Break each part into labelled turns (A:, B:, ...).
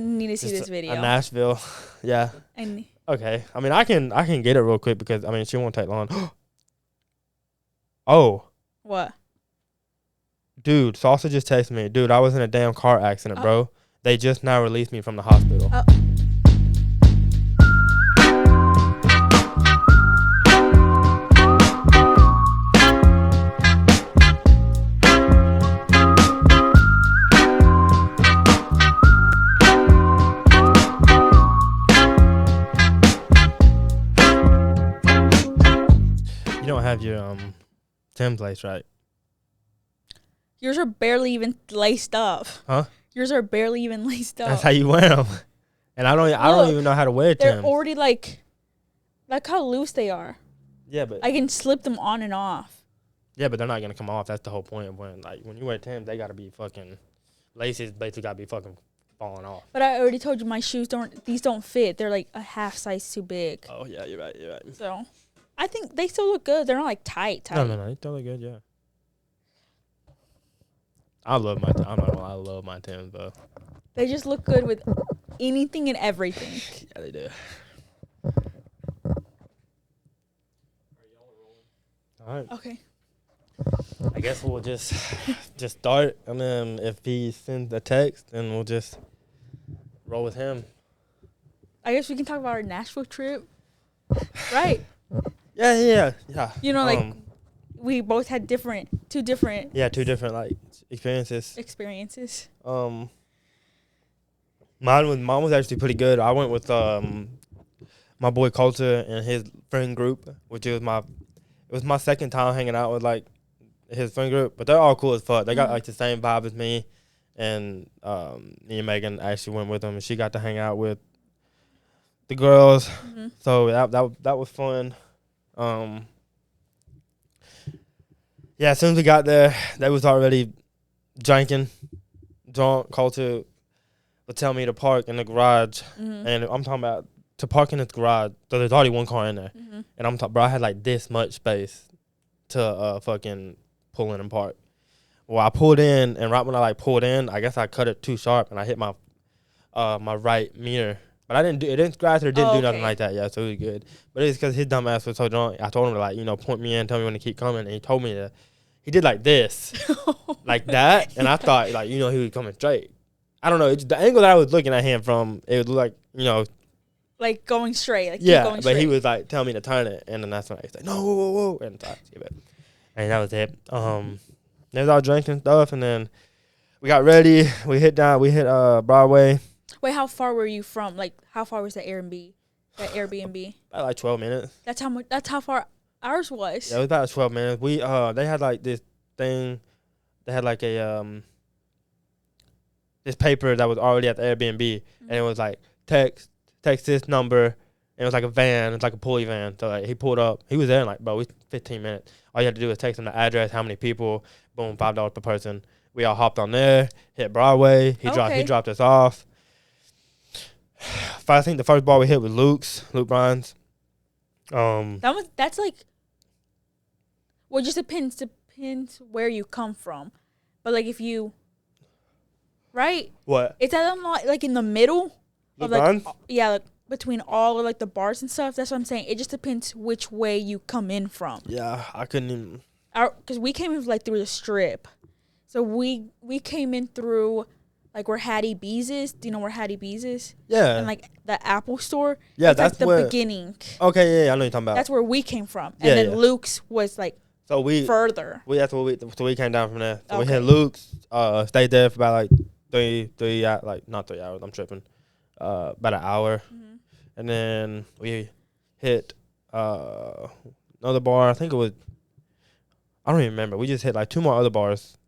A: need to see
B: Just
A: this video.
B: Nashville. Yeah.
A: And
B: Okay. I mean, I can get it real quick because I mean, she won't take long. Oh,
A: what?
B: dude, Salsa just texted me. Dude, I was in a damn car accident,
A: Oh.
B: bro. They just now released me from the hospital.
A: Oh.
B: You don't have your Tim's lace, right?
A: Yours are barely even laced up.
B: Huh?
A: Yours are barely even laced up.
B: That's how you wear them. And I don't
A: Look,
B: even know how to wear
A: They're
B: Tim's.
A: already like how loose they are.
B: Yeah, but
A: I can slip them on and off.
B: they're not gonna come off. That's the whole point of when you wear Tim's, they gotta be fucking laces. Basically, gotta be fucking falling off.
A: But I already told you my shoes don't fit. They're like a half size too big.
B: Oh yeah, you're right. You're right.
A: So I think they still look good. They're not like tight.
B: No, they totally good. Yeah. I'm not gonna lie, I love my Tim's, bro.
A: They just look good with anything and everything.
B: Yeah, they do. All right.
A: Okay.
B: I guess we'll just start, and then if he sends a text, then we'll just roll with him.
A: I guess we can talk about our Nashville trip. Right.
B: Yeah.
A: You know, like we both had two different
B: two different like experiences.
A: experiences.
B: Mine was actually pretty good. I went with my boy Coulter and his friend group, which it was my second time hanging out with like his friend group, but they're all cool as fuck. They got like the same vibe as me, and me and Megan actually went with them, and she got to hang out with the girls.
A: Mm-hmm.
B: So that was fun. Yeah, as soon as we got there, they was already drunk. Coulter would tell me to park in the garage, and I'm talking about to park in his garage. So there's already one car in there, and I'm talking, bro, I had like this much space to fucking pull in and park. Well, I pulled in, and right when I pulled in, I guess I cut it too sharp, and I hit my my right mirror. But it didn't scratch or it didn't do nothing like that. Yeah, so it was good. But it's because his dumb ass was so drunk. I told him to point me in, tell me when to keep coming, and he told me to. He did like this, like that, and I thought he was coming straight. I don't know. The angle that I was looking at him from, it would look like
A: like going straight. Like
B: yeah,
A: keep going
B: but
A: straight.
B: he was telling me to turn it, and then that's when I was like, no, whoa, and I skip it, and that was it. They was all drinking stuff, and then we got ready. We hit Broadway.
A: Wait, how far were you from? Like, how far was the Airbnb?
B: About like 12 minutes.
A: That's how far ours was.
B: Yeah, it was about 12 minutes. We they had like this thing. They had like a this paper that was already at the Airbnb, and it was like text this number, and it was like a van. It's like a pulley van. So he pulled up. He was there in 15 minutes. All you had to do was text him the address, how many people. Boom, $5 per person. We all hopped on there, hit Broadway. He dropped us off. I think the first bar we hit was Luke Bryan's.
A: That's like. Well, it just depends where you come from, but like if you. Right.
B: What?
A: Is that like in the middle?
B: Luke Bryan's?
A: Yeah, like between all of the bars and stuff. That's what I'm saying. It just depends which way you come in from.
B: Yeah, I couldn't even.
A: Because we came in through the Strip, so we came in through where Hattie B's is. Do you know where Hattie B's is?
B: Yeah.
A: And the Apple store.
B: Yeah,
A: that's the beginning.
B: Okay, yeah, I know you're talking about.
A: That's where we came from, and then Luke's was further.
B: We came down from there. So we hit Luke's. Stayed there for about not 3 hours. I'm tripping. About an hour, and then we hit another bar. I think it was. I don't even remember. We just hit 2 more other bars.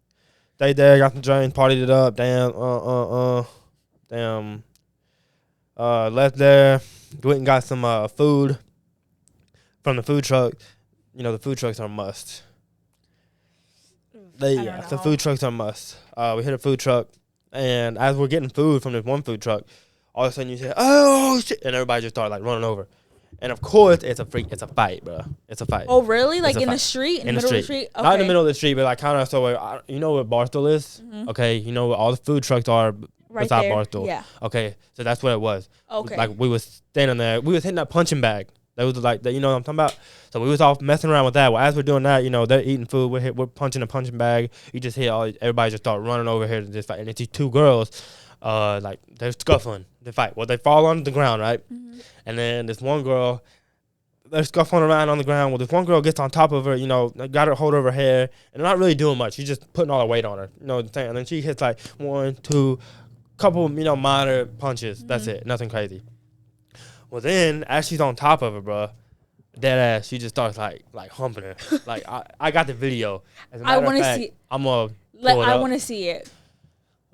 B: Stayed there, got some drinks, partied it up. Left there. Went and got some food from the food truck. You know, the food trucks are a must. The food trucks are a must. We hit a food truck, and as we're getting food from this one food truck, all of a sudden you say, "Oh shit!" and everybody just started running over. And of course, it's a fight, bro. It's a fight.
A: Oh, really? Like in the street? In the middle of the street? Okay.
B: Not in the middle of the street, but kind of so where, you know where Barstool is? Okay, you know where all the food trucks are.
A: Right
B: beside
A: there.
B: Barstool.
A: Yeah.
B: Okay, so that's what it was.
A: Okay.
B: Like we was standing there, we was hitting that punching bag. That was like that, you know what I'm talking about. So we was all messing around with that. Well, as we're doing that, you know, they're eating food. We're punching a punching bag. You just hear everybody just start running over here to this fight, and it's these two girls, like they're scuffling. They fight. Well, they fall on the ground, right?
A: Mm-hmm.
B: And then this one girl, they're scuffling around on the ground. Well, this one girl gets on top of her, you know, got her hold over her head, and they're not really doing much. She's just putting all her weight on her, you know what I'm saying? And then she hits like 1, 2, couple, you know, minor punches. Mm-hmm. That's it. Nothing crazy. Well, then as she's on top of her, bro, dead ass, she just starts like humping her. Like I got the video. As a matter
A: I want to
B: of fact,
A: see.
B: I'm gonna.
A: I want to see it.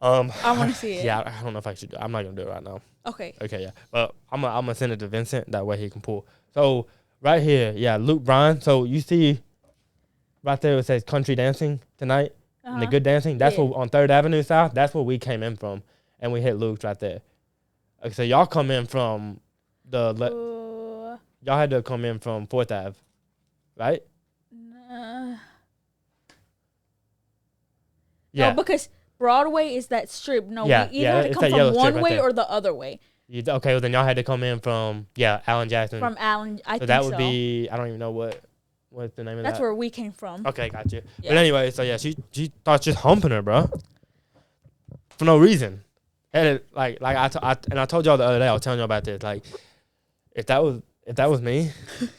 A: I want to see it.
B: Yeah, I don't know if I should. I'm not gonna do it right now.
A: Okay.
B: Okay, yeah, but I'm gonna send it to Vincent. That way he can pull. So right here, yeah, Luke Bryan. So you see, right there it says country dancing tonight. And the good dancing. That's what on 3rd Avenue South. That's where we came in from, and we hit Luke's right there. Okay, so y'all come in from y'all had to come in from 4th Ave, right?
A: Yeah. No, because Broadway is that strip. No,
B: yeah,
A: we either had to come from one way or the other way.
B: Okay, well then y'all had to come in from Allen Jackson.
A: From Allen, I think so.
B: That would be, I don't even know what's the name of that.
A: That's where we came from.
B: Okay, gotcha. Yeah. But anyway, so yeah, she thought just humping her, bro, for no reason. And I told y'all the other day, I was telling y'all about this. Like, if that was me,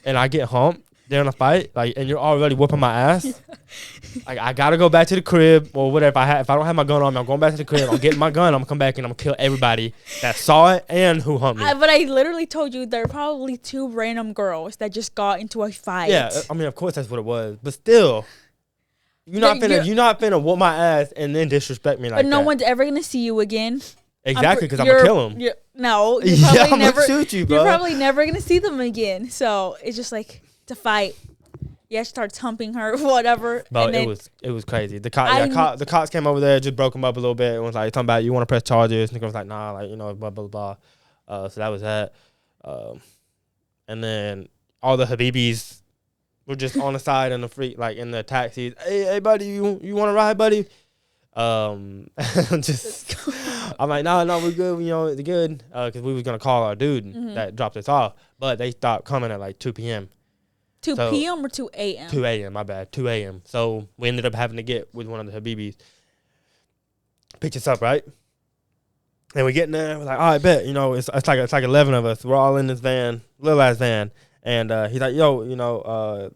B: and I get humped during a fight, like, and you're already whooping my ass, like, I gotta go back to the crib or whatever. If I don't have my gun on me, I'm going back to the crib. I'm getting my gun. I'm gonna come back and I'm gonna kill everybody that saw it and who humped me.
A: But I literally told you there are probably 2 random girls that just got into a fight.
B: Yeah, I mean, of course that's what it was, but still. You're not finna whoop my ass and then disrespect me like that.
A: But no one's ever gonna see you again.
B: Exactly, because I'm gonna kill him.
A: No,
B: I'm gonna shoot you, bro.
A: You're probably never gonna see them again. So it's just like to fight. Yeah, starts humping her, whatever.
B: But it was crazy. The cops came over there, just broke him up a little bit, and was like, talking about, you want to press charges? And he was like, nah, like, you know, blah blah blah. So that was that. And then all the Habibis were just on the side in the like in the taxis. Hey buddy, you want to ride, buddy? Just I'm like, no, we're good. You know, it's good. Because we was gonna call our dude that dropped us off, but they stopped coming at like 2 p.m.
A: 2 p.m. or 2 a.m.
B: 2 a.m. My bad, 2 a.m. So we ended up having to get with one of the Habibis. Picked us up, right? And we get in there. We're like, all right, bet. You know, it's like 11 of us. We're all in this van, little ass van. And he's like, yo, you know,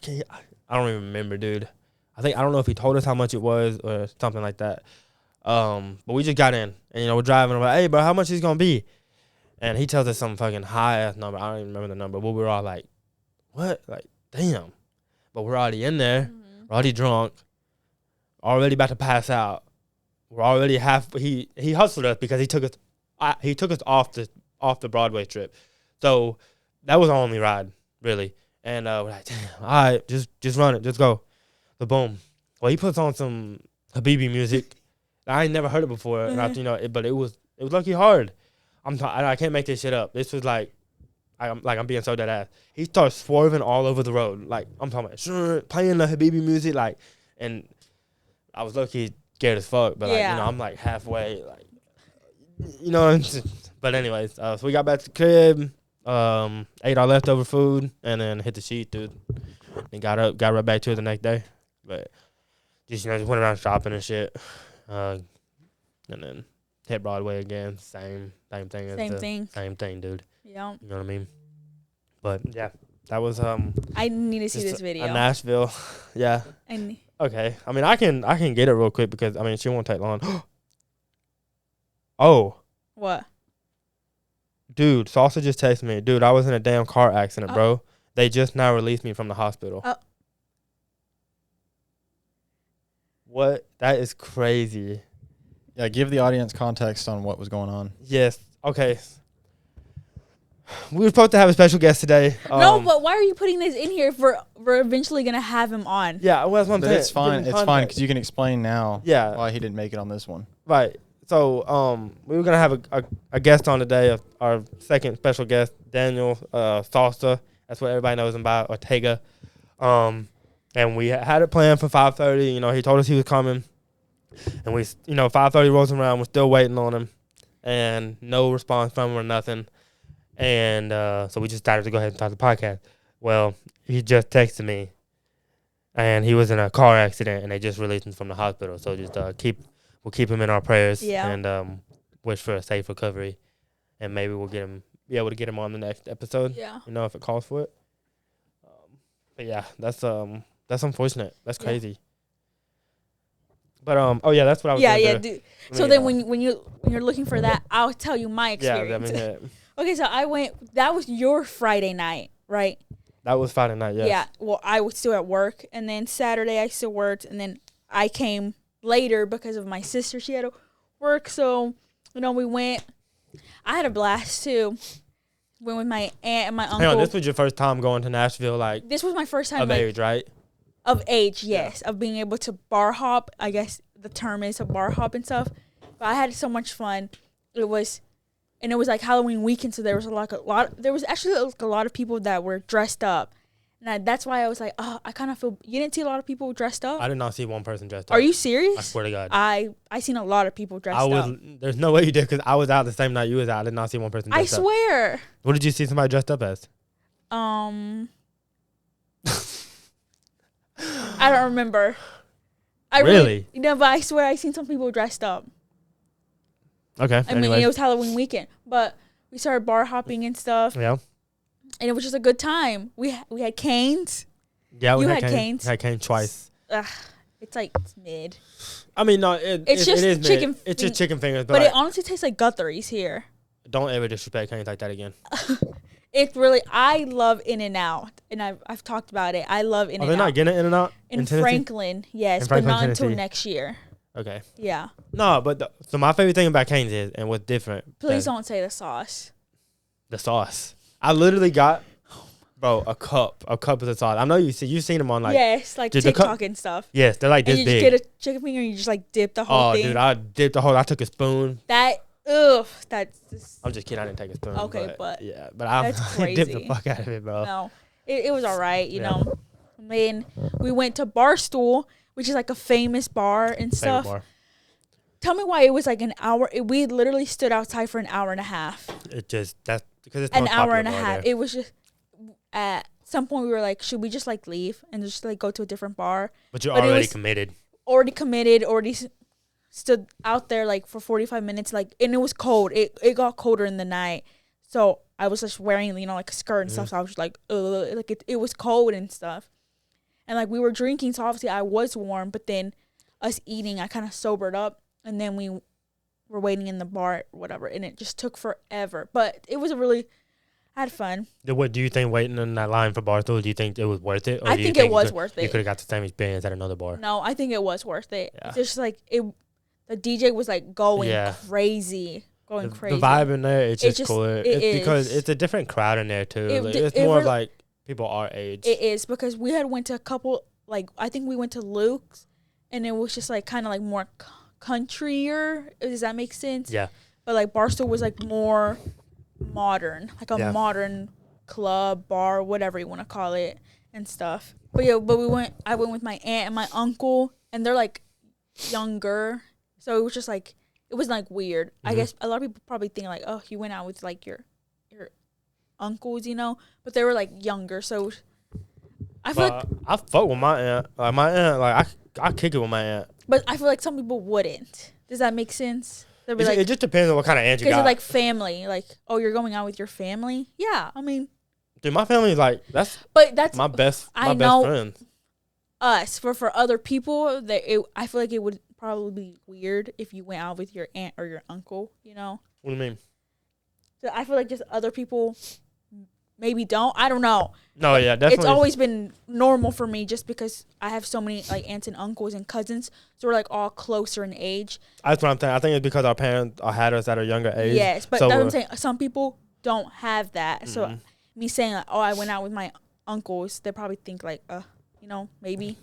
B: I don't even remember, dude. I don't know if he told us how much it was or something like that. But we just got in, and, you know, we're driving. We're like, hey, bro, how much is it going to be? And he tells us some fucking high-ass number. I don't even remember the number. But we were all like, what? Like, damn. But we're already in there. Mm-hmm. We're already drunk. Already about to pass out. We're already he hustled us because he took us off the Broadway strip. So that was our only ride, really. And we're like, damn, all right, just run it. Just go. So boom. Well, he puts on some Habibi music. I ain't never heard it before, and but it was lucky hard. I can't make this shit up. This was like, I'm being so dead ass. He starts swerving all over the road, like I'm talking about, playing the Habibi music, like, and I was low-key scared as fuck, but like, you know, I'm like halfway, like, you know. But anyways, so we got back to the crib, ate our leftover food, and then hit the sheet, dude, and got right back to it the next day. But just, you know, just went around shopping and shit. And then hit Broadway again. Same thing. Same thing, dude.
A: Yeah.
B: You know what I mean? But yeah, that was
A: I need to see this video.
B: Nashville. Yeah. Okay. I mean, I can get it real quick because I mean she won't take long. Oh.
A: What?
B: Dude, Salsa just texted me. Dude, I was in a damn car accident, bro. They just now released me from the hospital. What? That is crazy.
C: Yeah, give the audience context on what was going on.
B: Yes. Okay. We were supposed to have a special guest today.
A: No, but why are you putting this in here if we're eventually going to have him on?
B: Yeah, well, that's what I'm saying.
C: It's fine. It's fine because you can explain now why he didn't make it on this one.
B: Right. So we were going to have a guest on today, our second special guest, Daniel Salsa. That's what everybody knows him by, Ortega. And we had it planned for 5:30. You know, he told us he was coming. And we, 5:30 rolls around. We're still waiting on him, and no response from him or nothing. And so we just decided to go ahead and start the podcast. Well, he just texted me, and he was in a car accident, and they just released him from the hospital. So just we'll keep him in our prayers, and wish for a safe recovery, and maybe we'll be able to get him on the next episode.
A: Yeah,
B: if it calls for it. But yeah, that's unfortunate. That's crazy. But that's what I was.
A: Yeah. Dude. So then when you're looking for that, I'll tell you my experience.
B: Yeah.
A: Okay, so I went. That was your Friday night, right?
B: That was Friday night. Yes.
A: Yeah. Well, I was still at work, and then Saturday I still worked, and then I came later because of my sister. She had to work, so we went. I had a blast too. Went with my aunt and my uncle.
B: Hang on, this was your first time going to Nashville, like.
A: This was my first time
B: of age, right?
A: Of age, yes, of being able to bar hop. I guess the term is a bar hop and stuff. But I had so much fun. It was like Halloween weekend, so there was there was actually a lot of people that were dressed up, and that's why I was like, oh, I kind of feel. You didn't see a lot of people dressed up?
B: I did not see one person dressed up.
A: Are you serious?
B: I swear to God.
A: I seen a lot of people dressed up.
B: There's no way you did, because I was out the same night you was out. I did not see one person dressed up.
A: I swear.
B: What did you see somebody dressed up as?
A: I don't remember.
B: Really?
A: But I swear I seen some people dressed up.
B: Okay.
A: I mean, it was Halloween weekend, but we started bar hopping and stuff.
B: Yeah.
A: And it was just a good time. We had canes.
B: Yeah,
A: we had canes.
B: We had canes twice.
A: It's mid.
B: I mean, no, it is chicken. Mid. It's just chicken fingers,
A: but it honestly tastes like Guthrie's here.
B: Don't ever disrespect canes like that again.
A: It's really, I love In-N-Out, and I've talked about it. I love In-N-Out.
B: Are they not getting In-N-Out
A: in Franklin? Yes, but not until next year.
B: Okay.
A: Yeah.
B: No, but so my favorite thing about canes is, and what's different.
A: Please don't say the sauce.
B: The sauce. I literally got, a cup of the sauce. I know you've seen them on
A: like TikTok and stuff.
B: Yes, they're like this big.
A: You just get a chicken finger and you just dip the whole thing.
B: Oh, dude, I dipped the whole. I took a spoon.
A: That's just...
B: I'm just kidding. I didn't take a spoon.
A: Okay, but
B: yeah, but I dipped the fuck out of it, bro.
A: No, it was all right, you know. And then we went to Barstool, which is like a famous bar and stuff. Bar. Tell me why it was like an hour. We literally stood outside for an hour and a half.
B: That's because it's
A: an hour and a half. It was just at some point we were like, should we just like leave and just like go to a different bar?
B: But you're already committed.
A: Already stood out there like for 45 minutes, like, and it was cold. It got colder in the night, so I was just wearing like a skirt and stuff. So I was just like, it was cold and stuff, and like we were drinking, so obviously I was warm. But then us eating, I kind of sobered up, and then we were waiting in the bar, or whatever, and it just took forever. But it was I had fun.
B: What do you think waiting in that line for Barstool? Do you think it was worth it? Or
A: I think it was worth it.
B: You could have got the same experience at another bar.
A: No, I think it was worth it. Yeah. It's just like it. The DJ was like going crazy. The
B: vibe in there, it's just cooler. It's because it's a different crowd in there too. It's more like people our age.
A: It is, because we had went to a couple, like I think we went to Luke's, and it was just like kind of like more countryer. Does that make sense?
B: Yeah.
A: But like Barstool was like more modern, like a modern club, bar, whatever you want to call it, and stuff. But I went with my aunt and my uncle, and they're like younger. So it was just like, it was like weird. Mm-hmm. I guess a lot of people probably think like, oh, you went out with like your uncles, but they were like younger. So I feel like
B: I fuck with my aunt. Like my aunt, like I kick it with my aunt.
A: But I feel like some people wouldn't. Does that make sense? They'd be like,
B: it just depends on what kind of aunt you got.
A: Because like family, like, oh, you're going out with your family? Yeah, I mean.
B: Dude, my family is like that's my best friends.
A: Us for other people, I feel like it would probably be weird if you went out with your aunt or your uncle,
B: What do you mean?
A: So I feel like just other people maybe don't. I don't know.
B: No, yeah, definitely.
A: It's always been normal for me just because I have so many like aunts and uncles and cousins, so we're like all closer in age.
B: That's what I'm saying. I think it's because our parents had us at a younger age.
A: Yes, but that's what I'm saying. Some people don't have that. Mm-hmm. So me saying like, oh, I went out with my uncles, they probably think like, maybe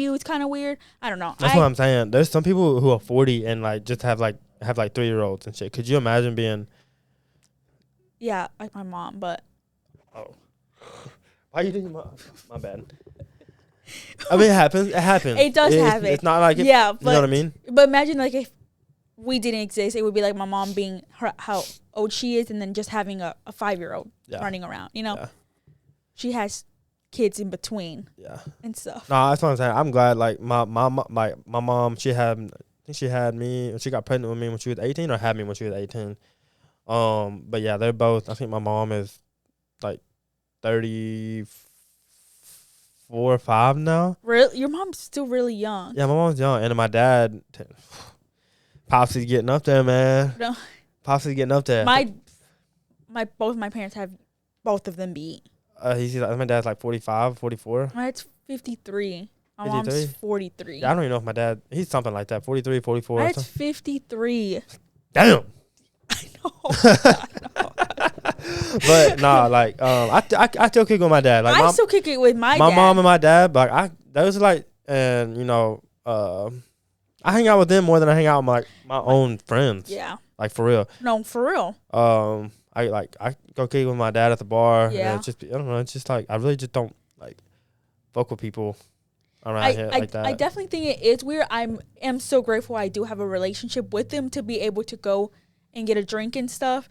A: it was kind of weird. I don't know.
B: That's what I'm saying. There's some people who are 40 and like just have 3-year-olds and shit. Could you imagine being?
A: Yeah, like my mom, but.
B: Oh. Why you doing my bad? I mean, it happens. It happens.
A: It does happen.
B: It's not like it.
A: Yeah, but,
B: you know what I mean?
A: But imagine like if we didn't exist, it would be like my mom being how old she is, and then just having a 5-year-old running around. You know, she has kids in between. And stuff.
B: No, that's what I'm saying. I'm glad. Like my mom, she had me. She got pregnant with me when she was 18, or had me when she was 18. But yeah, they're both. I think my mom is like 34 or 5 now.
A: Really, your mom's still really young.
B: Yeah, my mom's young, and then my dad, pops is getting up there, man.
A: No.
B: Pops is getting up there.
A: Both my parents have both of them beat.
B: My dad's like 45, 44.
A: My dad's 53. My mom's 43.
B: Yeah, I don't even know if my dad, he's something like that, 43, 44.
A: My dad's 53.
B: Damn.
A: I know.
B: But nah, like I still kick with my dad. Like
A: I still kick it with my dad.
B: My mom and my dad, but those are like, and you know, I hang out with them more than I hang out with my own friends.
A: Yeah.
B: Like for real.
A: No, for real.
B: I go kick with my dad at the bar.
A: Yeah.
B: And it's just, I don't know. It's just like I really just don't like fuck with people around here like that.
A: I definitely think it is weird. I am so grateful I do have a relationship with them to be able to go and get a drink and stuff.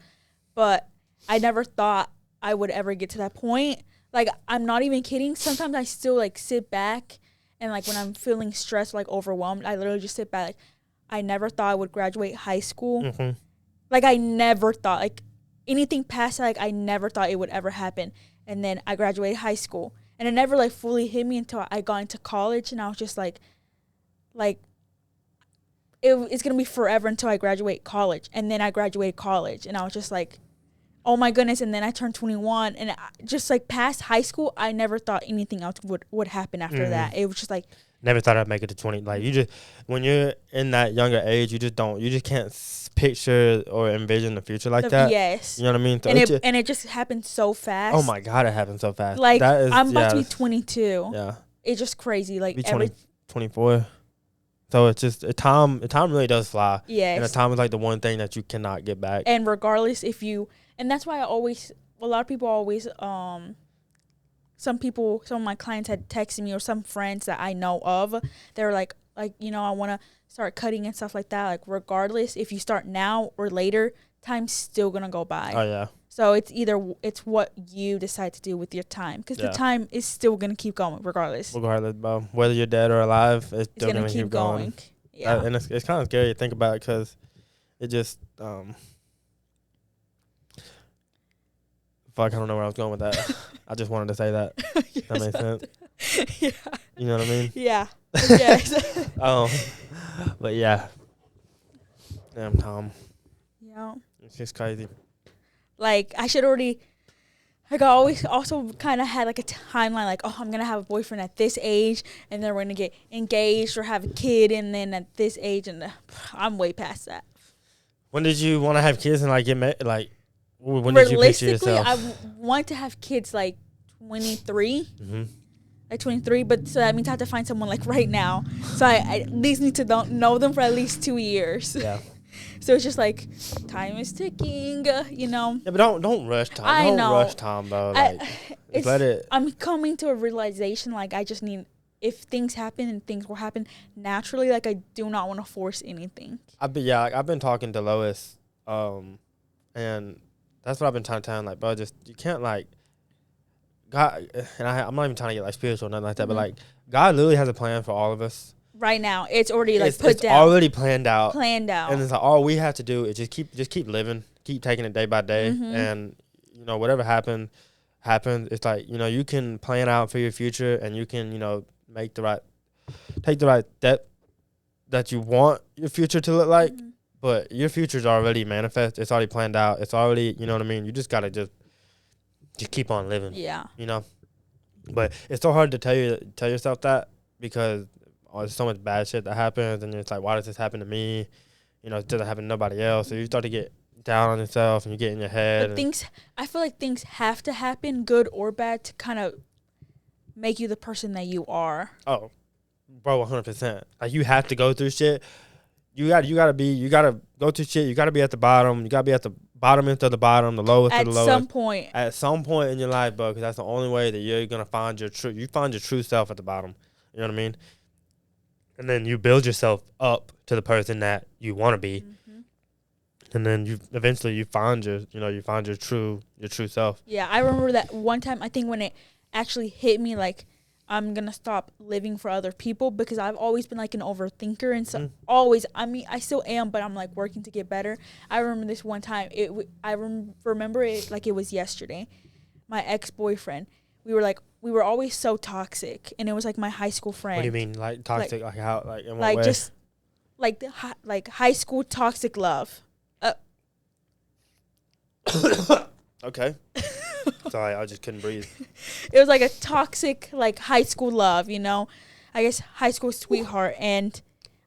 A: But I never thought I would ever get to that point. Like, I'm not even kidding. Sometimes I still like sit back and like when I'm feeling stressed, like overwhelmed, I literally just sit back. Like, I never thought I would graduate high school.
B: Mm-hmm.
A: Like, I never thought, like, anything past that, like, I never thought it would ever happen. And then I graduated high school. And it never, like, fully hit me until I got into college. And I was just like, it's going to be forever until I graduate college. And then I graduated college. And I was just like, oh, my goodness. And then I turned 21. And just, like, past high school, I never thought anything else would happen after that. It was just like.
B: Never thought I'd make it to 20. Like, you just, when you're in that younger age, you just can't picture or envision the future like that.
A: Yes.
B: You know what I mean? So
A: and it just happened so fast.
B: Oh my God, it happened so fast.
A: Like, I'm about to be 22.
B: Yeah.
A: It's just crazy. Like,
B: be 24. So it's just, time really does fly.
A: Yes.
B: And time is like the one thing that you cannot get back.
A: And regardless and that's why a lot of people always, some of my clients had texted me, or some friends that I know of, they were like, you know, I want to start cutting and stuff like that. Like, regardless, if you start now or later, time's still going to go by.
B: Oh, yeah.
A: So it's what you decide to do with your time. Because the time is still going to keep going regardless.
B: Regardless, bro. Whether you're dead or alive, it's still going to keep going.
A: Yeah.
B: And it's kind of scary to think about it because it just, fuck, I don't know where I was going with that. I just wanted to say that. That makes sense.
A: Yeah.
B: You know what I mean?
A: Yeah. Yes.
B: But yeah. Damn, Tom.
A: Yeah.
B: It's just crazy.
A: Like, I should already, like, I always also kind of had, like, a timeline, like, oh, I'm going to have a boyfriend at this age, and then we're going to get engaged or have a kid, and then at this age, and I'm way past that.
B: When did you want to have kids and, like, get married? Like, when did you picture yourself?
A: I want to have kids, like, 23.
B: Mm-hmm.
A: Like, 23, but so that means I have to find someone, like, right now. So I at least need to know them for at least 2 years.
B: Yeah.
A: So it's just like, time is ticking, you know.
B: Yeah, but don't rush time.
A: I know.
B: Don't rush time, bro. Like, let it.
A: I'm coming to a realization, like, I just need, if things happen and things will happen naturally, like, I do not want to force anything.
B: I've been talking to Lois, and that's what I've been trying to tell him. Like, bro, just, you can't, like, God, and I'm not even trying to get, like, spiritual or nothing like that, but, like, God literally has a plan for all of us.
A: Right now, it's already like
B: it's
A: down.
B: already planned out.
A: And
B: it's like all we have to do is just keep living, keep taking it day by day, and you know whatever happens. It's like, you know, you can plan out for your future, and you can, you know, take the right step that you want your future to look like. But your future's already manifest. It's already planned out. It's already, you know what I mean. You just gotta just keep on living.
A: Yeah.
B: You know, but it's so hard to tell yourself that because. Oh, there's so much bad shit that happens, and it's like, why does this happen to me? You know, it doesn't happen to nobody else. So you start to get down on yourself, and you get in your head.
A: But I feel like things have to happen, good or bad, to kind of make you the person that you are.
B: Oh, bro, 100%. Like, you have to go through shit. You gotta go through shit. You gotta be at the bottom. You gotta be at the bottom into the bottom, the lowest to the lowest.
A: At
B: some point in your life, bro, because that's the only way that you're gonna find your true. You find your true self at the bottom. You know what I mean? And then you build yourself up to the person that you want to be. Mm-hmm. And then you eventually find your true self.
A: Yeah, I remember that one time, I think when it actually hit me, like, I'm going to stop living for other people, because I've always been like an overthinker and so always, I mean, I still am, but I'm like working to get better. I remember this one time, I remember it like it was yesterday. My ex-boyfriend, we were always so toxic, and it was like my high school friend.
B: What do you mean, like toxic? Like how? Like in what
A: like
B: way?
A: Just like like high school toxic love.
B: Okay. Sorry, I just couldn't breathe.
A: It was like a toxic, like, high school love, you know? I guess high school sweetheart. And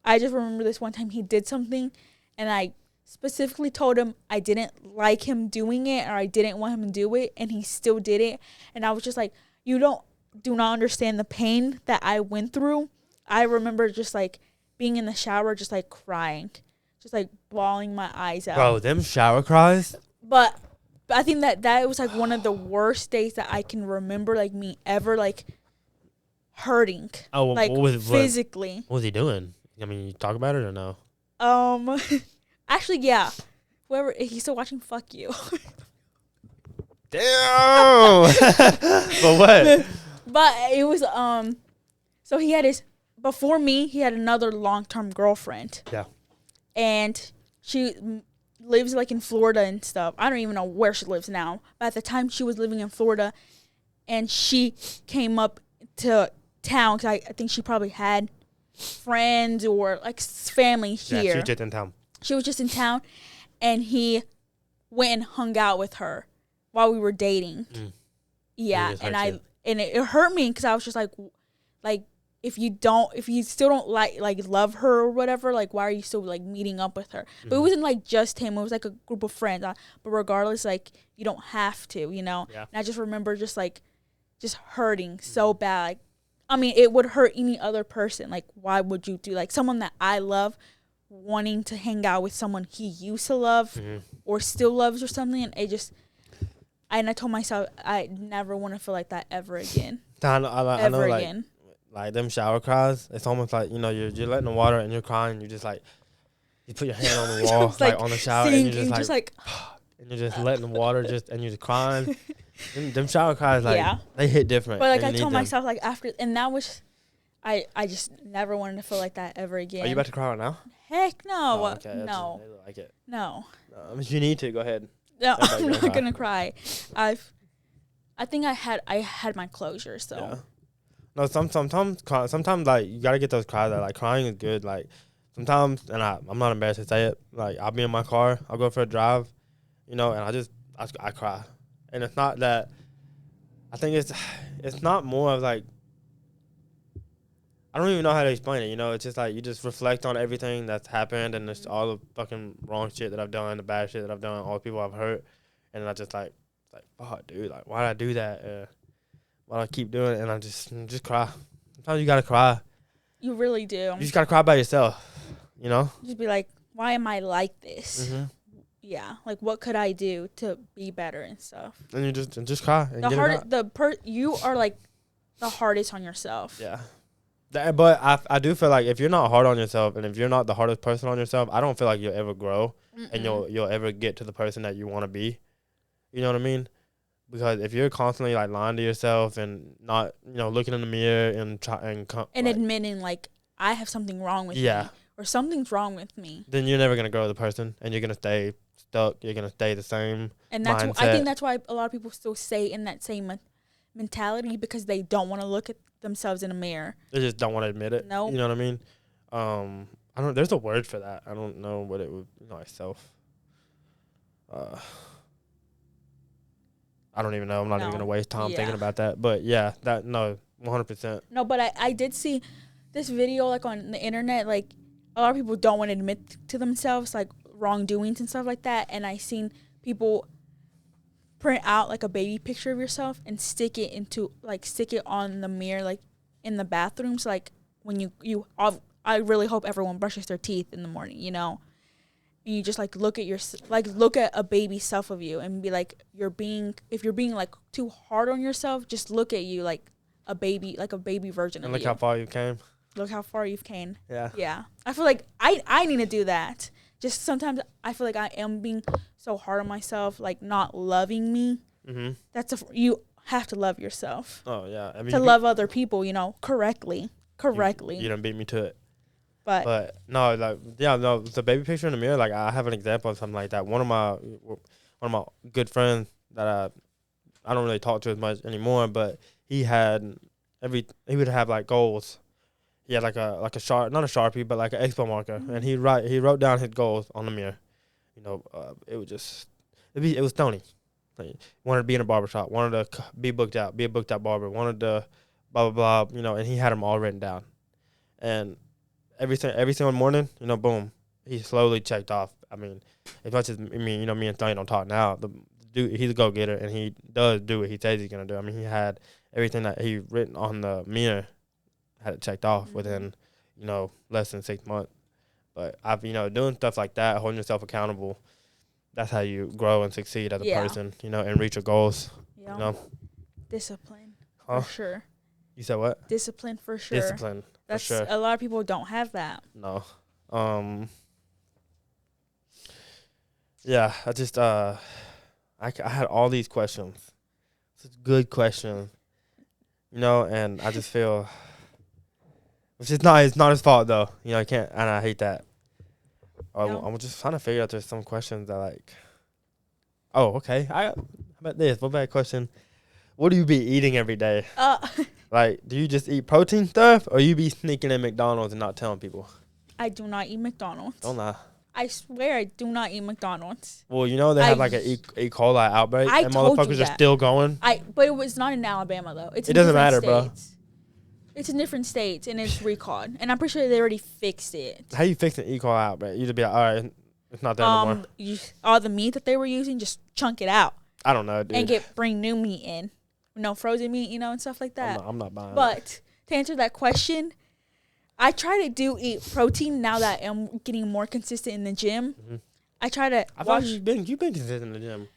A: I just remember this one time he did something, and I specifically told him I didn't like him doing it, or I didn't want him to do it, and he still did it. And I was just like, you do not understand the pain that I went through. I remember just, like, being in the shower, just, like, crying. Just, like, bawling my eyes out.
B: Bro, them shower cries?
A: But I think that was like one of the worst days that I can remember, like, me ever, like, hurting.
B: Oh,
A: like, physically.
B: What was he doing? I mean, you talk about it or no?
A: Actually, yeah. Whoever, he's still watching Fuck You.
B: Damn. But what?
A: But it was so he had before me, he had another long-term girlfriend.
B: Yeah.
A: And she lives like in Florida and stuff. I don't even know where she lives now. But at the time, she was living in Florida, and she came up to town, because I think she probably had friends or like family here.
B: Yeah, she was just in town.
A: She was just in town, and he went and hung out with her while we were dating. Yeah, and it hurt me, because I was just like if you still don't like love her or whatever, like, why are you still like meeting up with her? But it wasn't like just him, it was like a group of friends. But regardless, like, you don't have to, you know.
B: Yeah.
A: And I just remember just hurting so bad. Like, I mean, it would hurt any other person. Like, why would you do, like, someone that I love wanting to hang out with someone he used to love or still loves or something? And I told myself I never want to feel like that ever again.
B: I know, again. Like them shower cries, it's almost like, you know, you're letting the water and you're crying. You just like, you put your hand on the wall, like on the shower, and you're just like and you're just letting the water and you're just crying. Them shower cries, like, they hit different.
A: But like, I told myself, like, after, and that was, I just never wanted to feel like that ever again.
B: Are you about to cry right now?
A: Heck no.
B: Oh, okay.
A: No.
B: I like it.
A: No.
B: If you need to, go ahead.
A: No, I'm not gonna cry. I think I had my closure, so.
B: Yeah. No, sometimes like, you gotta get those cries out. Like, crying is good. Like, sometimes, and I'm not embarrassed to say it. Like, I'll be in my car, I'll go for a drive, you know, and I cry. And it's not that. I think it's not more of like. I don't even know how to explain it. You know, it's just like you just reflect on everything that's happened, and it's all the fucking wrong shit that I've done, the bad shit that I've done, all the people I've hurt, and I just like fuck, dude, like, why did I do that? Why do I keep doing it? And I just cry. Sometimes you gotta cry.
A: You really do.
B: You just gotta cry by yourself. You know.
A: Just be like, why am I like this?
B: Mm-hmm.
A: Yeah, like, what could I do to be better and stuff?
B: And you just cry. And
A: you are like the hardest on yourself.
B: Yeah. But I do feel like if you're not hard on yourself, and if you're not the hardest person on yourself, I don't feel like you'll ever grow. And you'll ever get to the person that you want to be. You know what I mean? Because if you're constantly like lying to yourself and not, you know, looking in the mirror and
A: admitting like, I have something wrong with me, or something's wrong with me,
B: then you're never gonna grow the person, and you're gonna stay stuck. You're gonna stay the same.
A: And I think that's why a lot of people still stay in that same mentality, because they don't want to look at themselves in a mirror.
B: They just don't want to admit it.
A: No,
B: you know what I mean? I don't. There's a word for that. I don't know what it would. You know, like self. I don't even know. I'm not even gonna waste time thinking about that. But yeah, 100%.
A: No, but I did see this video like on the internet. Like, a lot of people don't want to admit to themselves like wrongdoings and stuff like that. And I seen people print out like a baby picture of yourself and stick it on the mirror, like in the bathrooms. Like, when I really hope everyone brushes their teeth in the morning, you know. And you just like look at a baby self of you and be like, if you're being like too hard on yourself, just look at you, like a baby version
B: and
A: of
B: look how far you came.
A: Look how far you've came.
B: Yeah.
A: Yeah. I feel like I need to do that. Just sometimes I feel like I am being so hard on myself, like not loving me. Mm-hmm. You have to love yourself.
B: Oh, yeah. I mean,
A: to love other people, correctly.
B: You don't beat me to it. But no, the baby picture in the mirror, like I have an example of something like that. One of my good friends that I don't really talk to as much anymore, but he would have like goals. He had like a not a Sharpie, but like an expo marker, and he wrote down his goals on the mirror. It was Tony. Like, wanted to be in a barbershop, wanted to be a booked out barber, wanted to blah blah blah, and he had them all written down. And every single morning, boom, he slowly checked off. I mean, as much as me and Tony don't talk now, the dude, he's a go getter, and he does do what he says he's gonna do. I mean, he had everything that he written on the mirror, had it checked off within, less than 6 months. But I've, doing stuff like that, holding yourself accountable, that's how you grow and succeed as a person, and reach your goals. Yeah.
A: Discipline, for sure.
B: You said what?
A: Discipline, for sure.
B: Discipline, for sure.
A: A lot of people don't have that.
B: No. Yeah, I just, I had all these questions. Such good questions. And I just feel, it's not his fault though. I can't, and I hate that. I'm just trying to figure out there's some questions that like, oh, okay. How about this? What about a question? What do you be eating every day? Like, do you just eat protein stuff, or you be sneaking in McDonald's and not telling people?
A: I do not eat McDonald's.
B: Don't lie.
A: I swear I do not eat McDonald's.
B: Well, they have like an E. coli outbreak, and motherfuckers are still going.
A: But it was not in Alabama though. It
B: doesn't matter, bro.
A: It's in different states, and it's recalled. And I'm pretty sure they already fixed it.
B: How you fix an E. coli outbreak? You just be like, all right, it's not there anymore.
A: All the meat that they were using, just chunk it out.
B: I don't know, dude.
A: And bring new meat in. No frozen meat, and stuff like that.
B: I'm not buying it.
A: But to answer that question, I try to eat protein now that I'm getting more consistent in the gym. Mm-hmm. I try to
B: you've been consistent in the gym.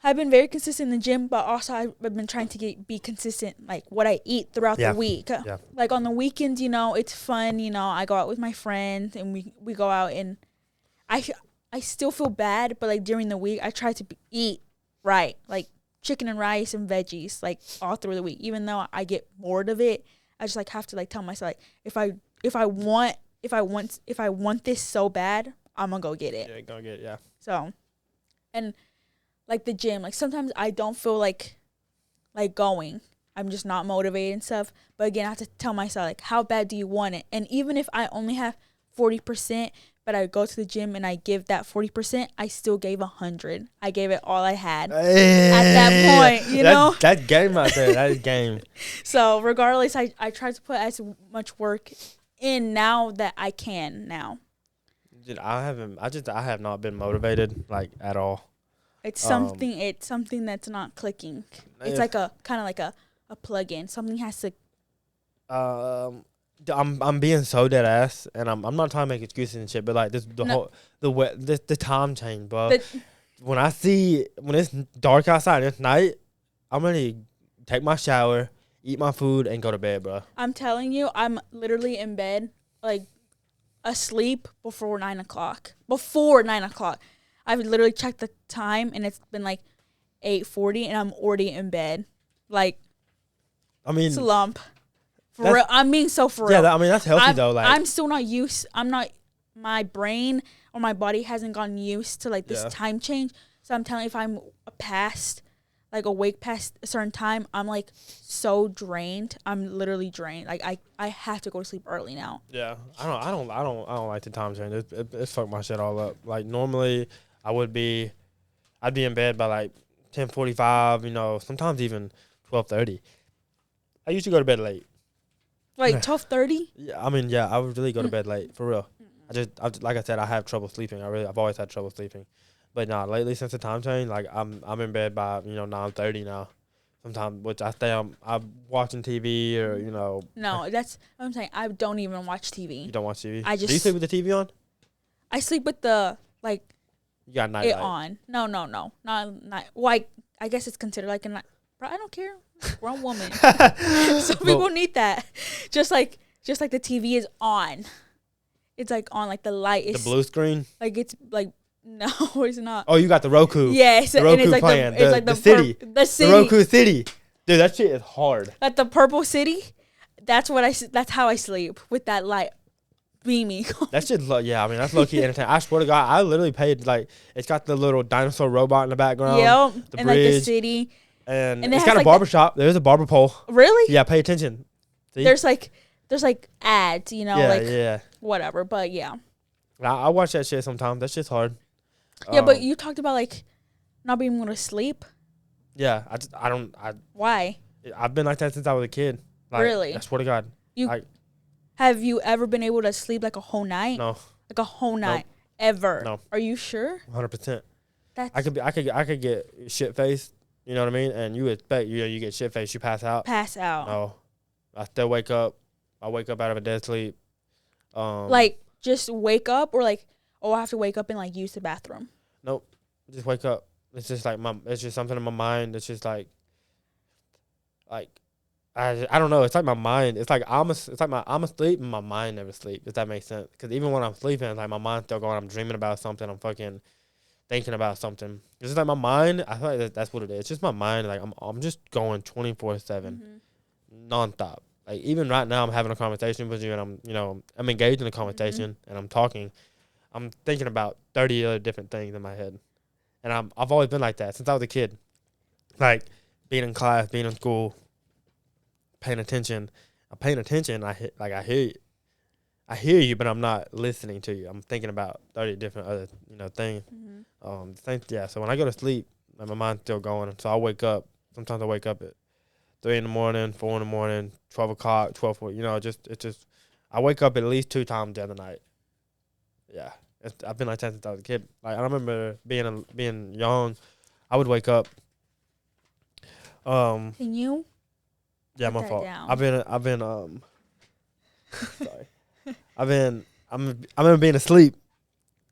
A: I've been very consistent in the gym, but also I've been trying to be consistent, like what I eat throughout the week. Yeah. Like on the weekends, it's fun. I go out with my friends and we go out, and I still feel bad, but like during the week, I try to eat right, like chicken and rice and veggies, like all through the week. Even though I get bored of it, I just like have to like tell myself, like if I want this so bad, I'm gonna go get it.
B: Yeah, go get it. Yeah.
A: So, and like the gym, like sometimes I don't feel like going. I'm just not motivated and stuff. But again, I have to tell myself, like, how bad do you want it? And even if I only have 40%, but I go to the gym and I give that 40%, I still gave 100. I gave it all I had at that point,
B: That's game out there. That is game.
A: So regardless, I try to put as much work in now that I can now.
B: Dude, I have not been motivated, like, at all.
A: It's something that's not clicking. It's like a kind of like a plug-in. Something has to.
B: I'm being so dead ass, and I'm not trying to make excuses and shit, but like the time change, bro. When it's dark outside and it's night, I'm ready to take my shower, eat my food, and go to bed, bro.
A: I'm telling you, I'm literally in bed, like asleep before 9 o'clock. Before 9 o'clock. I've literally checked the time, and it's been like 8:40, and I'm already in bed. Like,
B: I mean,
A: slump. For real. I'm being so for real.
B: Yeah, I mean, that's healthy, though. Like,
A: I'm still not used. My brain or my body hasn't gotten used to, like, this time change. So I'm telling you, if I'm awake past a certain time, I'm, like, so drained. I'm literally drained. Like, I have to go to sleep early now.
B: Yeah. I don't like the time change. It fucked my shit all up. Like, normally I'd be in bed by like 10:45, sometimes even 12:30. I used to go to bed late.
A: Like 12:30?
B: Yeah, I mean, I would really go to bed late, for real. I like I said, I have trouble sleeping. I've always had trouble sleeping. But lately since the time change, like I'm in bed by 9:30 now. Sometimes, which I'm watching TV or
A: No, that's what I'm saying. I don't even watch TV.
B: You don't watch TV?
A: Do
B: you sleep with the TV on?
A: I sleep with the
B: You got night light
A: on. No, not. Well, I guess it's considered like a night. Bro, I don't care. Grown woman. Some people need that. Just like the TV is on. It's like on, like the light is
B: the blue screen.
A: Like it's like no, it's not.
B: Oh, you got the Roku.
A: Yes,
B: the Roku
A: and it's like
B: playing.
A: it's like
B: the city.
A: The city.
B: The Roku city. Dude, that shit is hard.
A: Like the purple city. That's how I sleep, with that light beaming.
B: That shit, yeah. I mean, that's low key entertaining. I swear to God, I literally paid like it's got the little dinosaur robot in the background.
A: Yep,
B: the
A: and
B: bridge,
A: like the city.
B: And it's got a barbershop. There's a barber pole.
A: Really?
B: Yeah, pay attention. See?
A: There's like ads,
B: yeah.
A: Whatever, but yeah.
B: I watch that shit sometimes. That shit's hard.
A: Yeah, but you talked about like not being able to sleep.
B: Yeah,
A: Why?
B: I've been like that since I was a kid. Like,
A: really?
B: I swear to God.
A: Have you ever been able to sleep like a whole night?
B: No.
A: Like a whole night?
B: Nope.
A: Ever?
B: No.
A: Are you sure?
B: 100%. I could get shit faced. You know what I mean? And you expect you get shit faced, you pass out. No, I still wake up. I wake up out of a dead sleep.
A: Like just wake up, or like, oh, I have to wake up and like use the bathroom.
B: Nope, just wake up. It's just like it's just something in my mind. It's just like I don't know. It's like my mind. It's like I'm asleep and my mind never sleeps. If that makes sense. Because even when I'm sleeping, it's like my mind's still going. I'm dreaming about something. I'm fucking thinking about something. It's just like my mind. I feel like that's what it is. It's just my mind. Like I'm just going 24/7, nonstop. Like even right now, I'm having a conversation with you, and I'm engaged in a conversation, and I'm talking. I'm thinking about 30 other different things in my head, and I've always been like that since I was a kid. Like being in class, being in school, paying attention. I'm paying attention. I hear you. I hear you, but I'm not listening to you. I'm thinking about 30 different other things. So when I go to sleep, like, my mind's still going. So I wake up. Sometimes I wake up at 3 in the morning, 4 in the morning, 12 o'clock, 12. I wake up at least 2 times the other night. Yeah, I've been like that since I was a kid. Like I remember being young, I would wake up.
A: Can you?
B: Yeah, my fault. Down. I've been sorry. I remember being asleep,